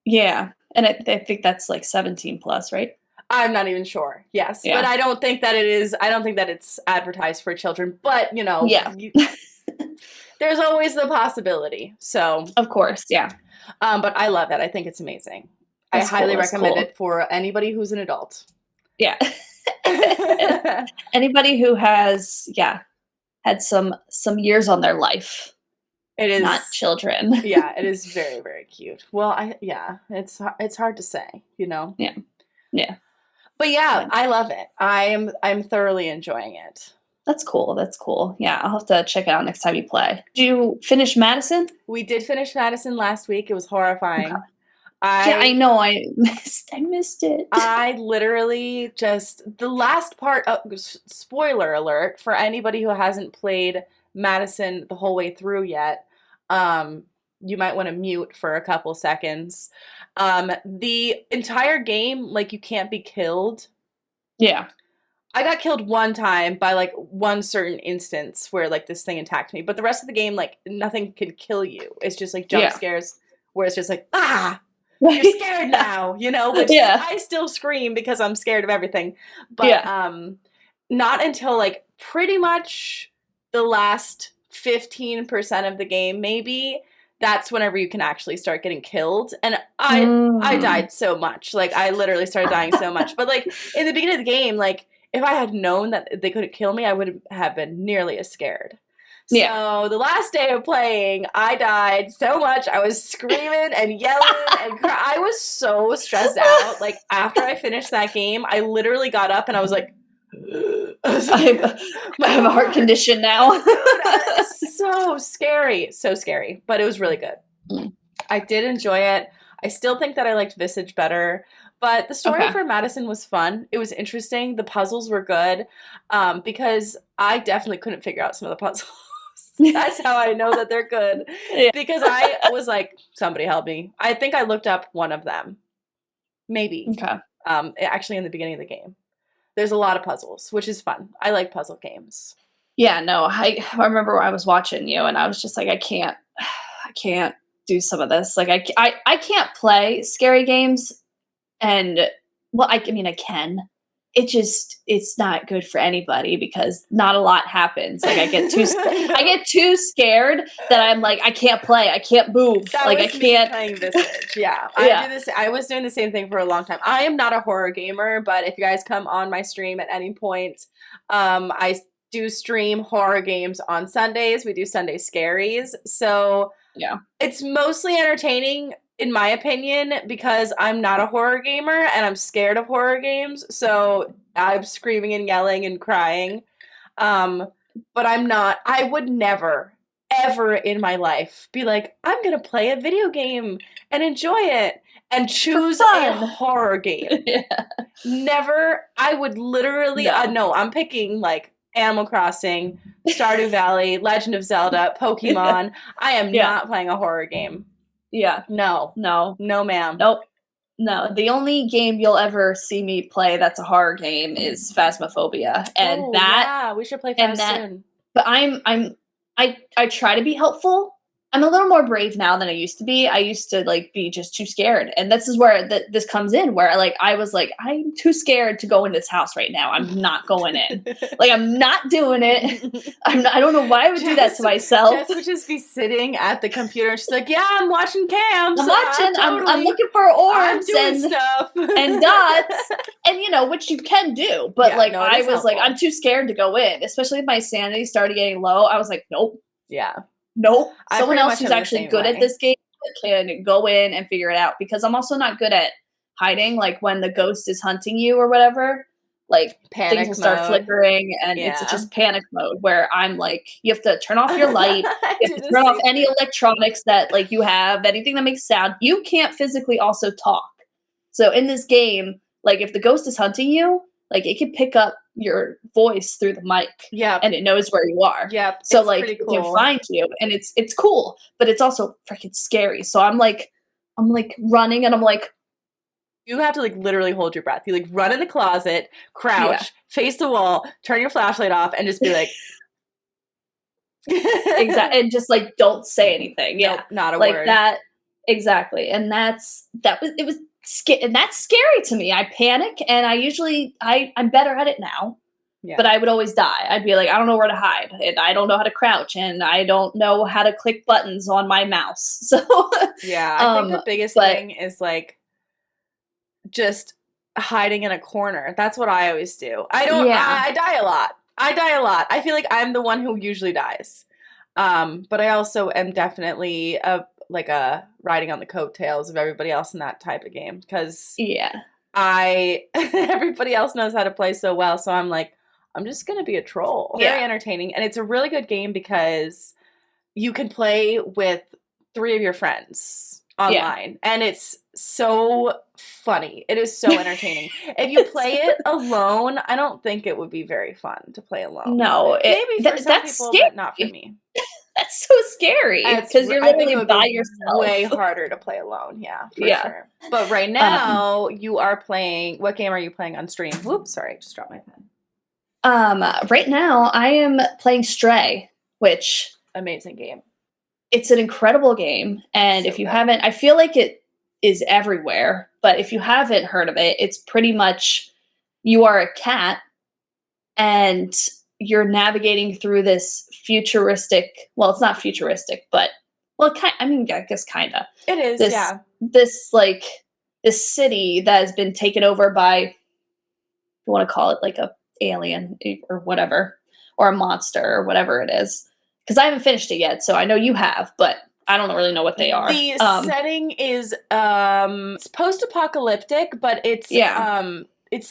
Yeah. And I think that's, like, 17 plus, right? I'm not even sure. Yes. Yeah. But I don't think that it's advertised for children. But, you know, there's always the possibility. So, of course, yeah. But I love it. I think it's amazing. I highly recommend it for anybody who's an adult. Yeah. Anybody who has, had some years on their life. It is not children. Yeah, it is very, very cute. Well, it's hard to say, you know. Yeah. But I love it. I'm thoroughly enjoying it. That's cool. Yeah, I'll have to check it out next time you play. Did you finish Madison? We did finish Madison last week. It was horrifying. Okay. I know. I missed it. I literally the last part. Spoiler alert for anybody who hasn't played Madison the whole way through yet. you might want to mute for a couple seconds. The entire game, like, you can't be killed. Yeah. I got killed one time by, like, one certain instance where, like, this thing attacked me. But the rest of the game, like, nothing can kill you. It's just, like, jump scares where it's just like, you're scared now, you know? Which I still scream because I'm scared of everything. But not until, like, pretty much the last 15% of the game, maybe, that's whenever you can actually start getting killed. And I died so much. Like, I literally started dying so much. But, like, in the beginning of the game, like, if I had known that they could kill me, I would have been nearly as scared. So the last day of playing, I died so much. I was screaming and yelling and I was so stressed out. Like, after I finished that game, I literally got up and I was like, I have a heart condition now. So scary. So scary. But it was really good. I did enjoy it. I still think that I liked Visage better. But the story for Madison was fun. It was interesting. The puzzles were good. Because I definitely couldn't figure out some of the puzzles. That's how I know that they're good. Because I was like, somebody help me. I think I looked up one of them. Maybe. Okay. Actually in the beginning of the game. There's a lot of puzzles, which is fun. I like puzzle games. Yeah, no, I remember I was watching you and I was just like, I can't do some of this. Like, I can't play scary games. And, well, I mean, I can. It's not good for anybody because not a lot happens. Like, I get too scared that I'm like, I can't play. I can't move. Like, I can't. Playing Visage. Yeah. I was doing the same thing for a long time. I am not a horror gamer, but if you guys come on my stream at any point, I do stream horror games on Sundays. We do Sunday Scaries. So it's mostly entertaining, in my opinion, because I'm not a horror gamer and I'm scared of horror games. So I'm screaming and yelling and crying. But I would never, ever in my life be like, I'm going to play a video game and enjoy it and choose a horror game. Never. I would literally, no, I'm picking like Animal Crossing, Stardew Valley, Legend of Zelda, Pokemon. I am not playing a horror game. Yeah. No, ma'am. Nope. No. The only game you'll ever see me play that's a horror game is Phasmophobia. And we should play Phas soon. But I try to be helpful. I'm a little more brave now than I used to be. I used to like be just too scared. And this is where this comes in, where I was like, I'm too scared to go in this house right now. I'm not going in. Like, I'm not doing it. I don't know why I would do that to myself. Jess would just be sitting at the computer. She's like, yeah, I'm watching cams. I'm looking for orbs and stuff and dots, and you know, which you can do. But I was like, I'm too scared to go in, especially if my sanity started getting low. I was like, nope. Yeah. Nope. Someone else who's actually good at this game can go in and figure it out, because I'm also not good at hiding. Like, when the ghost is hunting you or whatever, like panic things will start flickering and it's just panic mode where I'm like, you have to turn off your light, you have to turn off any electronics that like you have, anything that makes sound. You can't physically also talk. So in this game, like if the ghost is hunting you, like it can pick up your voice through the mic. Yeah. And it knows where you are. Yeah. So like it can find you, and it's cool, but it's also freaking scary. So I'm like running and I'm like, you have to like literally hold your breath. You like run in the closet, crouch, face the wall, turn your flashlight off, and just be like exactly, and just like don't say anything. Yeah, not a like word. That exactly. And that's scary to me. I panic, and I'm better at it now. Yeah. But I would always die. I'd be like, I don't know where to hide, and I don't know how to crouch, and I don't know how to click buttons on my mouse. So yeah, I think the biggest thing is like just hiding in a corner. That's what I always do. I die a lot. I feel like I'm the one who usually dies. But I also am definitely riding on the coattails of everybody else in that type of game, because everybody else knows how to play so well. So I'm like, I'm just going to be a troll. Very entertaining. And it's a really good game because you can play with 3 of your friends online. And it's so funny. It is so entertaining. If you play it alone, I don't think it would be very fun to play alone. No. Maybe for some people, but not for me. That's so scary because you're literally by yourself. Way harder to play alone. Yeah, for sure. But right now you are playing. What game are you playing on stream? Whoops, sorry, I just dropped my pen. Right now I am playing Stray, which amazing game. It's an incredible game, and so if you haven't, I feel like it is everywhere. But if you haven't heard of it, it's pretty much you are a cat, and you're navigating through this futuristic. Well, it's not futuristic, but I guess kind of. It is. This city that has been taken over by, if you want to call it like a alien or whatever, or a monster or whatever it is. Because I haven't finished it yet, so I know you have, but I don't really know what they are. The setting is it's post-apocalyptic, but it's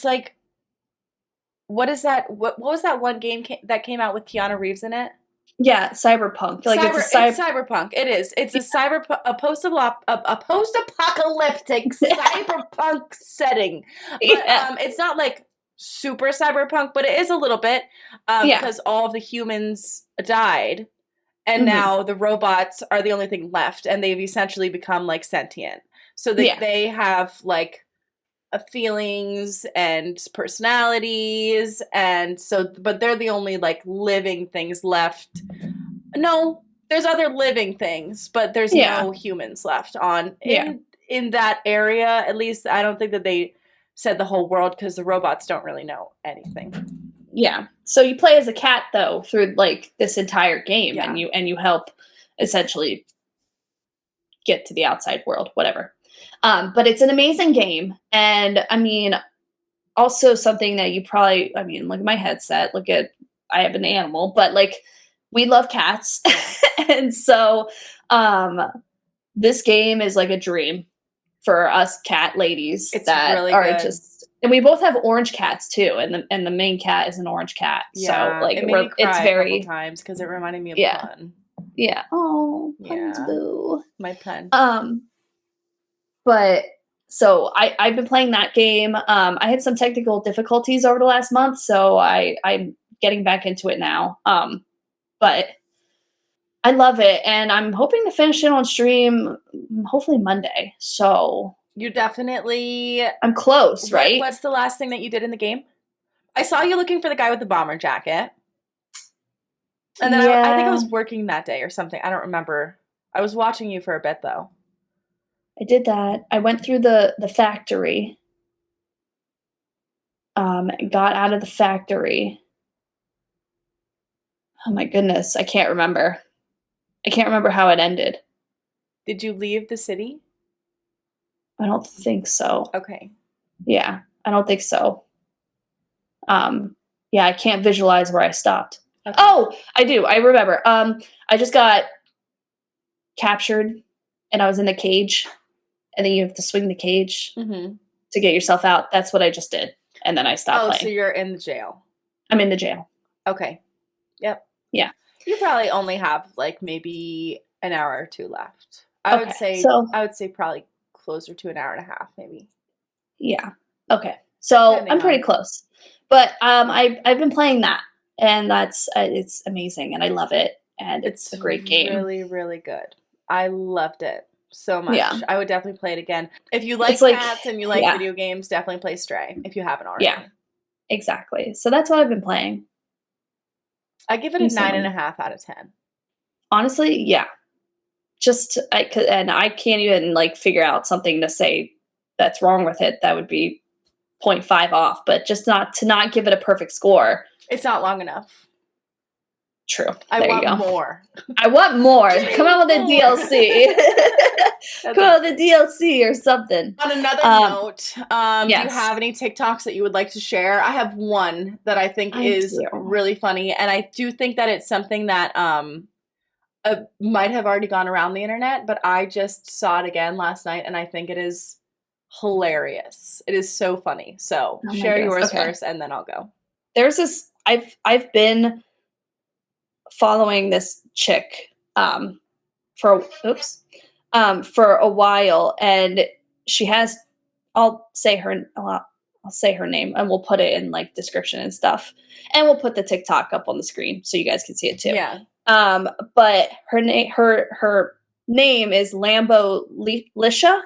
like, what is that? What was that one game that came out with Keanu Reeves in it? Yeah, cyberpunk. It's cyberpunk. It is. It's a post-apocalyptic cyberpunk setting. But it's not like super cyberpunk, but it is a little bit because all of the humans died, and now the robots are the only thing left, and they've essentially become like sentient. So they have like feelings and personalities, and so but they're the only like living things left. No, there's other living things, but there's no humans left in that area. At least I don't think that they said the whole world, because the robots don't really know anything. Yeah. So you play as a cat though through like this entire game, and you help essentially get to the outside world, whatever. But it's an amazing game, and I mean, also something that you probably, look at my headset. I have an animal, but like we love cats, and so this game is like a dream for us cat ladies. It's that really are good. And we both have orange cats too, and the main cat is an orange cat. Yeah, so like it made me cry a couple times because it reminded me of Pun. Yeah. Oh, Pun's boo. My Pun. But so I've been playing that game. I had some technical difficulties over the last month, so I'm getting back into it now. But I love it, and I'm hoping to finish it on stream hopefully Monday. So you definitely... I'm close, right? What's the last thing that you did in the game? I saw you looking for the guy with the bomber jacket. And then I think I was working that day or something. I don't remember. I was watching you for a bit, though. I did that. I went through the factory. Got out of the factory. Oh my goodness, I can't remember. I can't remember how it ended. Did you leave the city? I don't think so. Okay. Yeah, I don't think so. Yeah, I can't visualize where I stopped. Okay. Oh, I do. I remember. I just got captured, and I was in a cage, and then you have to swing the cage to get yourself out. That's what I just did, and then I stopped playing. Oh, so you're in the jail. I'm in the jail. Okay. Yep. Yeah. You probably only have like maybe an hour or two left. I would say probably closer to an hour and a half, maybe. Yeah. Okay. So I'm pretty close, but I've been playing that, and that's it's amazing, and I love it, and it's a great game. Really, really good. I loved it so much. Yeah. I would definitely play it again. If you like cats and you like video games, definitely play Stray if you haven't already. Yeah. Exactly. So that's what I've been playing. I give it a 9.5 out of 10. Honestly, yeah. And I can't even like figure out something to say that's wrong with it. That would be 0.5 off, but just to not give it a perfect score. It's not long enough. True. I want more. I want more. Come out with a DLC. Come out with a DLC or something. On another note, do you have any TikToks that you would like to share? I have one that I think is really funny, and I do think that it's something that might have already gone around the internet, but I just saw it again last night, and I think it is hilarious. It is so funny. So share yours first, and then I'll go. There's this. I've been following this chick for a while, and she has I'll say her name, and we'll put it in like description and stuff, and we'll put the TikTok up on the screen so you guys can see it too. Yeah. But her name is Lisha,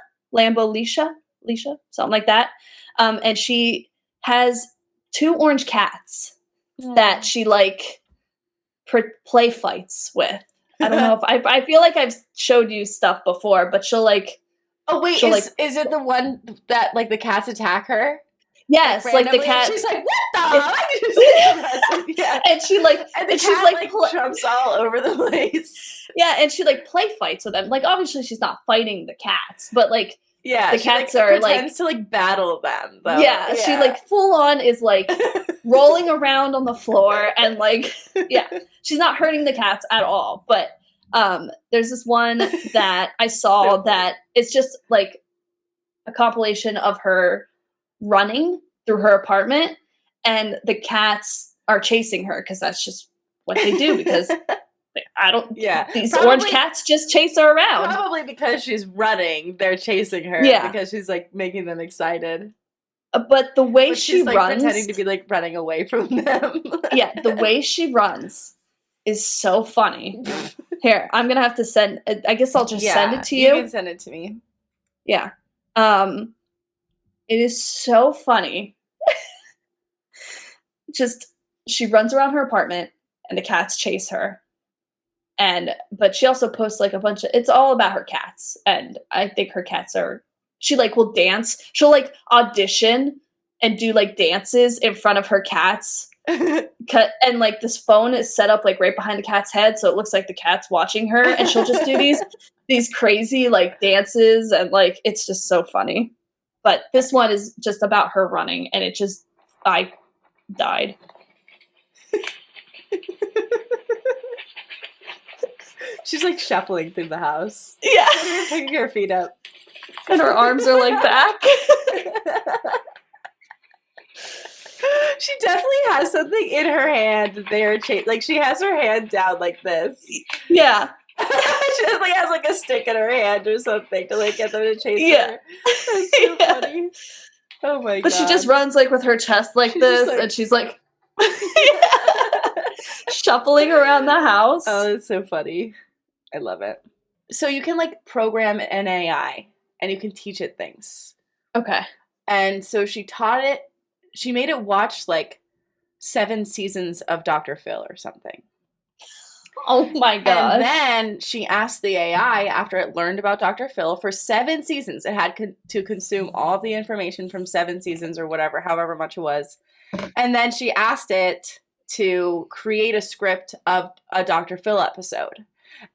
something like that. And she has 2 orange cats that she like play fights with. I don't know if I feel like I've showed you stuff before, but she'll like. Oh wait, is it the one that like the cats attack her? Yes, like the cat. She's like, "What the?" Yeah. And she like, and she's like jumps all over the place. Yeah, and she like play fights with them. Like obviously she's not fighting the cats, but like the cats are like pretends to like battle them. Though. Yeah, she like full on is like rolling around on the floor and like she's not hurting the cats at all. But there's this one that I saw that it's just like a compilation of her running through her apartment, and the cats are chasing her because that's just what they do. Because these orange cats just chase her around. Probably because she's running, they're chasing her. Because she's like making them excited. But the way she like runs, pretending to be like running away from them. The way she runs is so funny. Here, I'm gonna have to send. I guess I'll just send it to you. You can send it to me. Yeah. It is so funny. Just she runs around her apartment and the cats chase her. But she also posts like a bunch of, it's all about her cats. And I think her cats she like will dance. She'll like audition and do like dances in front of her cats. And like this phone is set up like right behind the cat's head. So it looks like the cat's watching her, and she'll just do these crazy like dances. And like, it's just so funny. But this one is just about her running, and I died. She's like shuffling through the house. Yeah. Picking her feet up. And her arms are like back. She definitely has something in her hand that they are like she has her hand down like this. Yeah. She definitely has like a stick in her hand or something to like get them to chase her. That's so funny. Oh my god. But she just runs like with her chest like this, and she's like shuffling around the house. Oh, that's so funny. I love it. So you can like program an AI and you can teach it things. Okay. And so she made it watch like 7 seasons of Dr. Phil or something. Oh my gosh. And then she asked the AI, after it learned about Dr. Phil, for 7 seasons. It had to consume all of the information from 7 seasons or whatever, however much it was. And then she asked it to create a script of a Dr. Phil episode.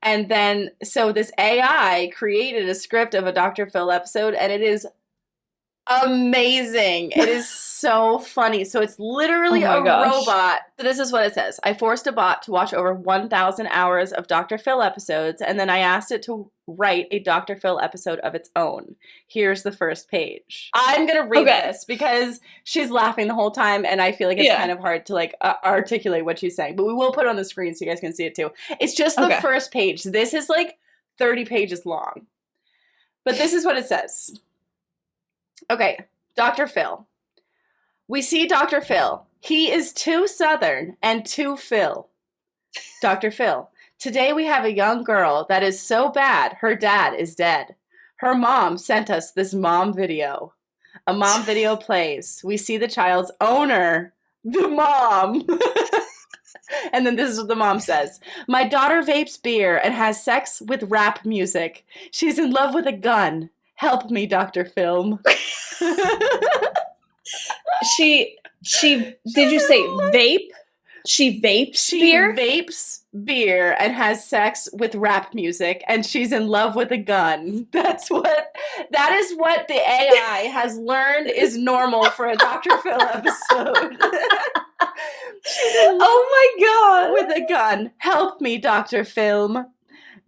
And then, so this AI created a script of a Dr. Phil episode, and it is amazing. It is so funny. So it's literally a robot. So this is what it says. I forced a bot to watch over 1,000 hours of Dr. Phil episodes, and then I asked it to write a Dr. Phil episode of its own. Here's the first page. I'm going to read this because she's laughing the whole time, and I feel like it's kind of hard to like articulate what she's saying. But we will put it on the screen so you guys can see it too. It's just the first page. This is like 30 pages long. But this is what it says. Okay, Dr. Phil. We see Dr. Phil. He is too Southern and too Phil. Dr. Phil. Today we have a young girl that is so bad her dad is dead. Her mom sent us this mom video. A mom video plays. We see the child's owner, the mom. And then this is what the mom says. My daughter vapes beer and has sex with rap music. She's in love with a gun. Help me, Dr. Film. She did you say vape? She vapes beer? She vapes beer and has sex with rap music, and she's in love with a gun. That is what the AI has learned is normal for a Dr. Phil episode. Oh my god. With a gun. Help me, Dr. Film.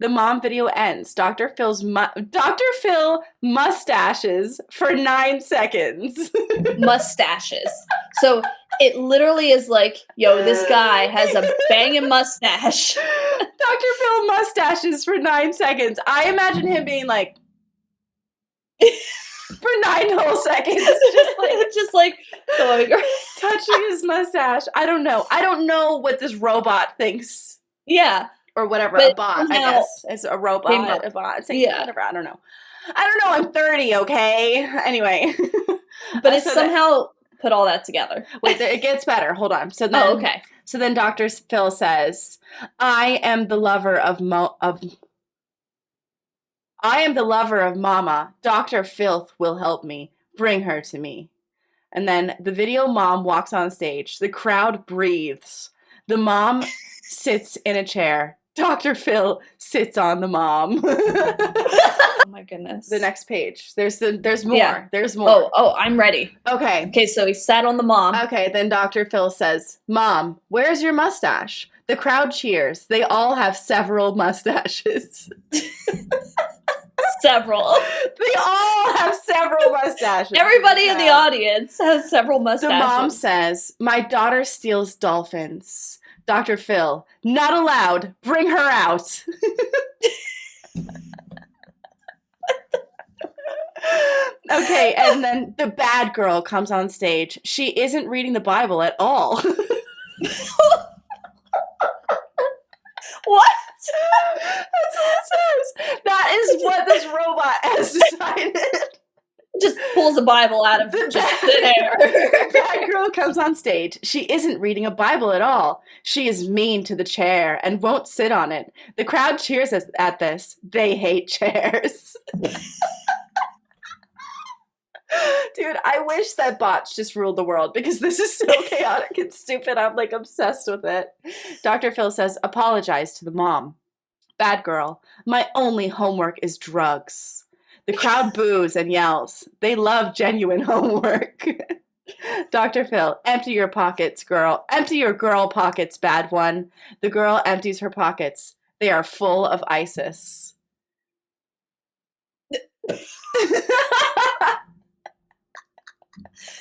The mom video ends. Dr. Phil mustaches for 9 seconds. Mustaches. So it literally is like, yo, this guy has a banging mustache. Dr. Phil mustaches for 9 seconds. I imagine him being like, for 9 whole seconds. just like going touching his mustache. I don't know. I don't know what this robot thinks. Yeah. or whatever, but a bot, I guess. It's a robot, a bot, whatever, I don't know. I'm 30, okay? Anyway. But it's somehow put all that together. Wait, it gets better. Hold on. So then, okay. So then Dr. Phil says, I am the lover of Mama. Dr. Filth will help me. Bring her to me. And then the video mom walks on stage. The crowd breathes. The mom sits in a chair. Dr. Phil sits on the mom. Oh my goodness. The next page. There's more. Yeah. There's more. Oh, I'm ready. Okay, so he sat on the mom. Okay, then Dr. Phil says, Mom, where's your mustache? The crowd cheers. They all have several mustaches. Several. They all have several mustaches. Everybody in the audience has several mustaches. The mom says, my daughter steals dolphins. Dr. Phil, not allowed. Bring her out. Okay, and then the bad girl comes on stage. She isn't reading the Bible at all. What? That's what it says. That is what this robot has decided. Just pulls a Bible out of thin air. The bad girl comes on stage. She isn't reading a Bible at all. She is mean to the chair and won't sit on it. The crowd cheers at this. They hate chairs. Dude, I wish that bots just ruled the world because this is so chaotic and stupid. I'm like obsessed with it. Dr. Phil says, apologize to the mom. Bad girl, my only homework is drugs. The crowd boos and yells. They love genuine homework. Dr. Phil, empty your pockets, girl. Empty your girl pockets, bad one. The girl empties her pockets. They are full of ISIS.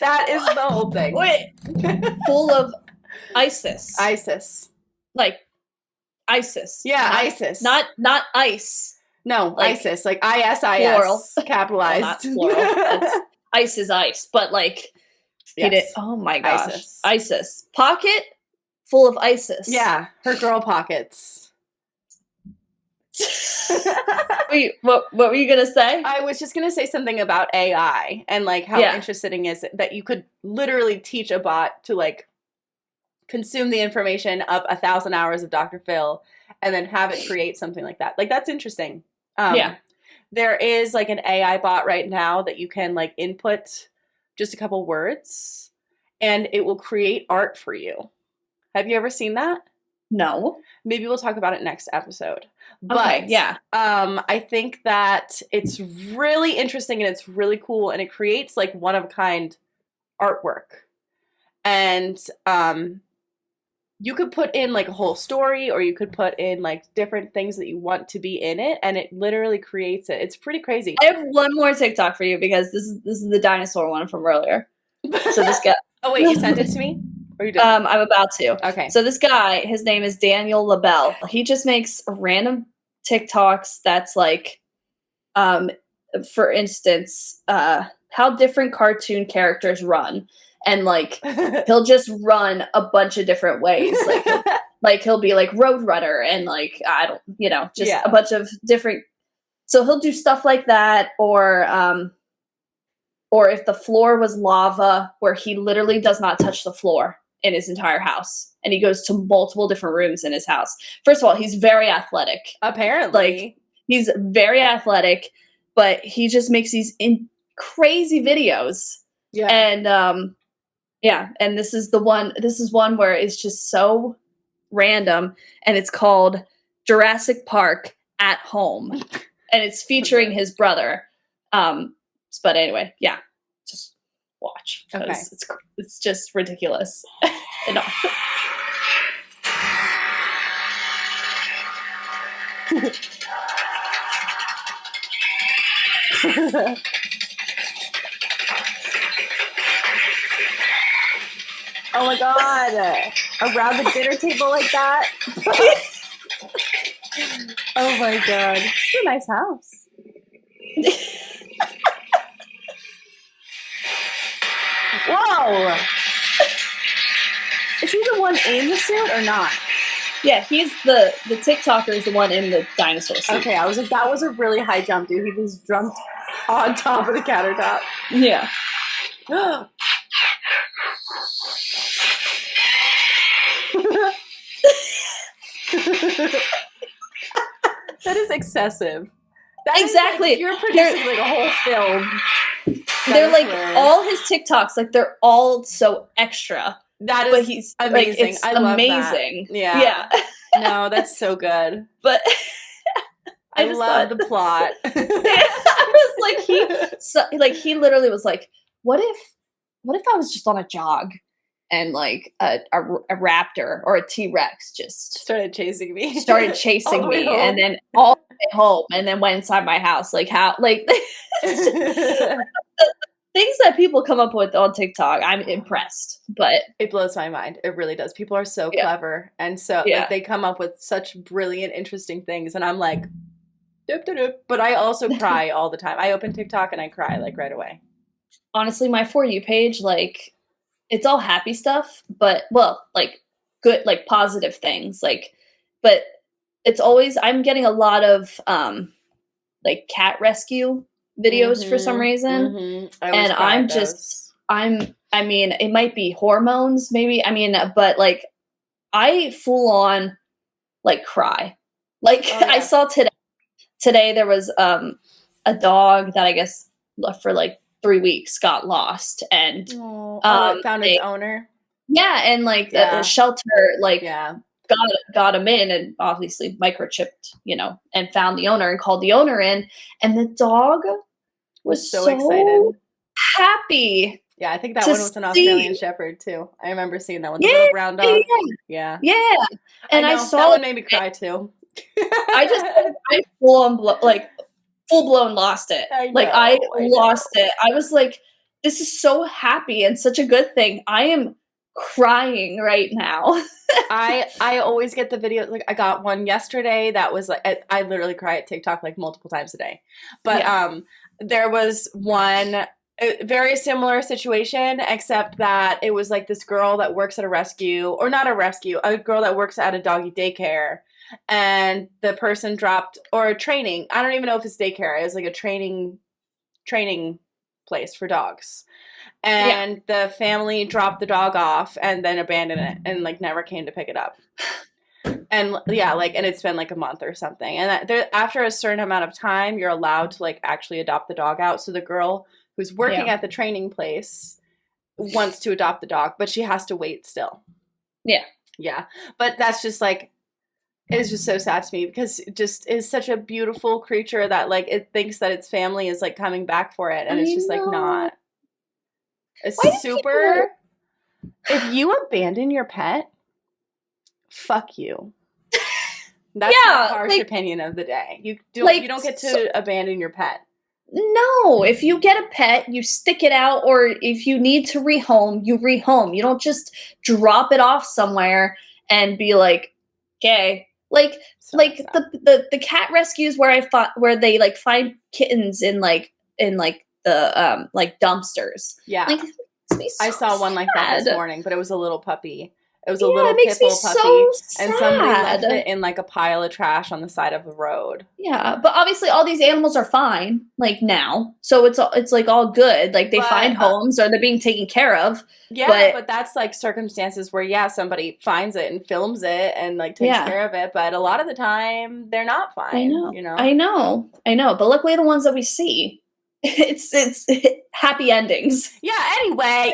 That is the whole thing. Wait. Full of ISIS. ISIS. Like ISIS. Yeah, ISIS. Not ice. No, like, ISIS. Like ISIS. Plural. Capitalized. Well, not plural. Ice is ice. But like, yes. Oh my gosh. ISIS. Pocket full of ISIS. Yeah, her girl pockets. Wait, what were you gonna say? I was just gonna say something about AI and like how interesting is it that you could literally teach a bot to like consume the information of 1,000 hours of Dr. Phil and then have it create something like that. Like that's interesting. There is like an AI bot right now that you can like input just a couple words and it will create art for you. Have you ever seen that? No. Maybe we'll talk about it next episode. But okay, yeah. I think that it's really interesting and it's really cool and it creates like one of a kind artwork. And you could put in like a whole story or you could put in like different things that you want to be in it and it literally creates it. It's pretty crazy. I have one more TikTok for you because this is the dinosaur one from earlier. So this guy. Oh wait, you sent it to me? Or you did? I'm about to. Okay. So this guy, his name is Daniel LaBelle. He just makes random TikToks that's like, for instance, how different cartoon characters run. And like he'll just run a bunch of different ways. Like he'll be like Roadrunner and like a bunch of different. So he'll do stuff like that, or if the floor was lava, where he literally does not touch the floor in his entire house, and he goes to multiple different rooms in his house. First of all, he's very athletic. Apparently, like he's very athletic, but he just makes these crazy videos. Yeah, and and this is one where it's just so random, and it's called Jurassic Park at Home, and it's featuring his brother. But anyway, yeah, just watch. Okay. It's just ridiculous. Oh my god! Around the dinner table like that? Oh my god. It's a nice house. Whoa! Is he the one in the suit or not? Yeah, he's the TikToker is the one in the dinosaur suit. Okay, I was like, that was a really high jump, dude. He just jumped on top of the countertop. Yeah. That is excessive. Exactly. You're producing like a whole film. They're like all his TikToks, like they're all so extra. That is but he's amazing. Like, it's I love amazing. That. Yeah. No, that's so good. But I love the plot. I was like, he literally was like, what if I was just on a jog and like a raptor or a T-Rex just started chasing me and then all the way home and then went inside my house, like how, like things that people come up with on TikTok, I'm impressed. But it blows my mind. It really does. People are so clever, and so like they come up with such brilliant, interesting things, and I'm like, doop, doop, doop. But I also cry all the time. I open TikTok and I cry like right away. Honestly, my For You page, like, it's all happy stuff, but like good, like positive things, like, but it's always, I'm getting a lot of like cat rescue videos for some reason. And I mean, it might be hormones, maybe. I mean, but like, I full on like cry. Like I saw today there was a dog that I guess for like 3 weeks got lost and it found its owner. Yeah, and like the shelter like got him in and obviously microchipped, and found the owner and called the owner in, and the dog was so excited, happy. Yeah, I think that one was an Australian Shepherd too. I remember seeing that one, the little brown dog. Yeah. And I saw that one made me cry too. I full blown lost it. I lost it. I was like, this is so happy and such a good thing. I am crying right now. I always get the video. Like I got one yesterday that was like, I literally cry at TikTok like multiple times a day. But there was one very similar situation, except that it was like this girl that works at a rescue, or not a rescue, a girl that works at a doggy daycare. And the person dropped, or training, I don't even know if it's daycare, it was like a training place for dogs. And the family dropped the dog off and then abandoned it and like never came to pick it up. And and it's been like a month or something. And after a certain amount of time, you're allowed to like actually adopt the dog out. So the girl who's working at the training place wants to adopt the dog, but she has to wait still. Yeah. But that's just like, it's just so sad to me because it just is such a beautiful creature that like it thinks that its family is like coming back for it, and it's just like not. It's super. If you abandon your pet, fuck you. That's my harsh opinion of the day. You don't get to abandon your pet. No, if you get a pet, you stick it out, or if you need to rehome, you rehome. You don't just drop it off somewhere and be like, okay. Like the cat rescues where they like find kittens in the like dumpsters. Yeah. Like, I saw one like that this morning, but it was a little puppy. It was a little pit bull puppy, and somebody left it in like a pile of trash on the side of the road. Yeah, but obviously all these animals are fine like now, so it's like all good. Like they find homes or they're being taken care of. Yeah, but that's like circumstances where somebody finds it and films it and like takes care of it. But a lot of the time they're not fine. I know. But luckily the ones that we see, it's happy endings. Yeah, anyway.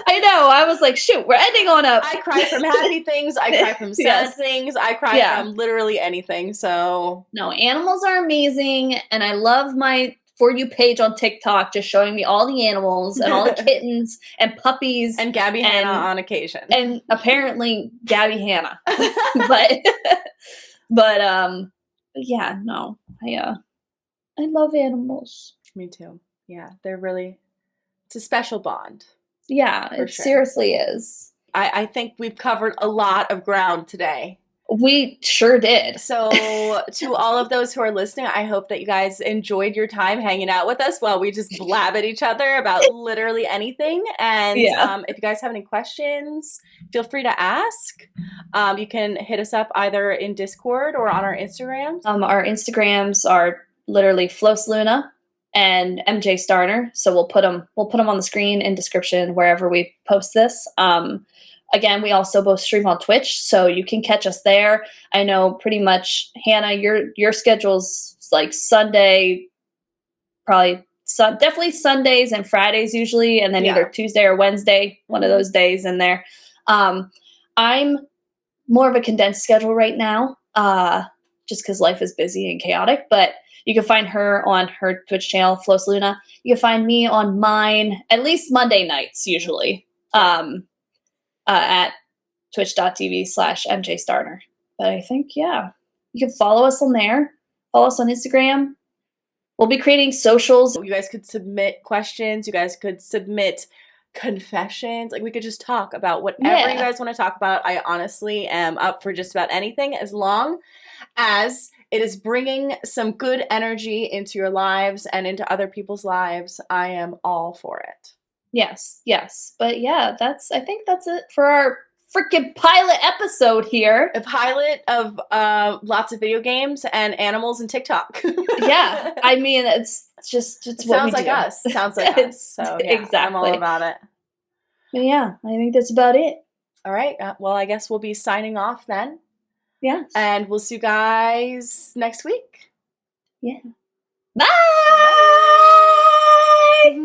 I know. I was like, shoot, we're ending on a... I cry from happy things. I cry from sad things. I cry from literally anything, so... No, animals are amazing, and I love my For You page on TikTok just showing me all the animals and all the kittens and puppies. And Gabby Hanna on occasion. And apparently Gabby Hanna. Yeah, no. I love animals. Me too. Yeah, they're really... It's a special bond. Yeah, it seriously is. I think we've covered a lot of ground today. We sure did. So to all of those who are listening, I hope that you guys enjoyed your time hanging out with us while we just blab at each other about literally anything. And if you guys have any questions, feel free to ask. You can hit us up either in Discord or on our Instagrams. Our Instagrams are literally Flos Luna and MJ Starner. So we'll put them on the screen in description wherever we post this. Again, we also both stream on Twitch, so you can catch us there. I know pretty much, Hannah, your schedule's like Sunday, definitely Sundays and Fridays usually, and then either Tuesday or Wednesday, one of those days in there. I'm more of a condensed schedule right now, just because life is busy and chaotic, but you can find her on her Twitch channel, Flos Luna. You can find me on mine, at least Monday nights usually. At twitch.tv/MJ Starner. But I think, you can follow us on there. Follow us on Instagram. We'll be creating socials. You guys could submit questions. You guys could submit confessions. Like, we could just talk about whatever you guys want to talk about. I honestly am up for just about anything, as long as it is bringing some good energy into your lives and into other people's lives. I am all for it. Yes. But I think that's it for our freaking pilot episode here. A pilot of lots of video games and animals and TikTok. I mean, it's what we do. Sounds like us. So exactly. I'm all about it. But I think that's about it. All right. Well, I guess we'll be signing off then. Yes. And we'll see you guys next week. Yeah. Bye!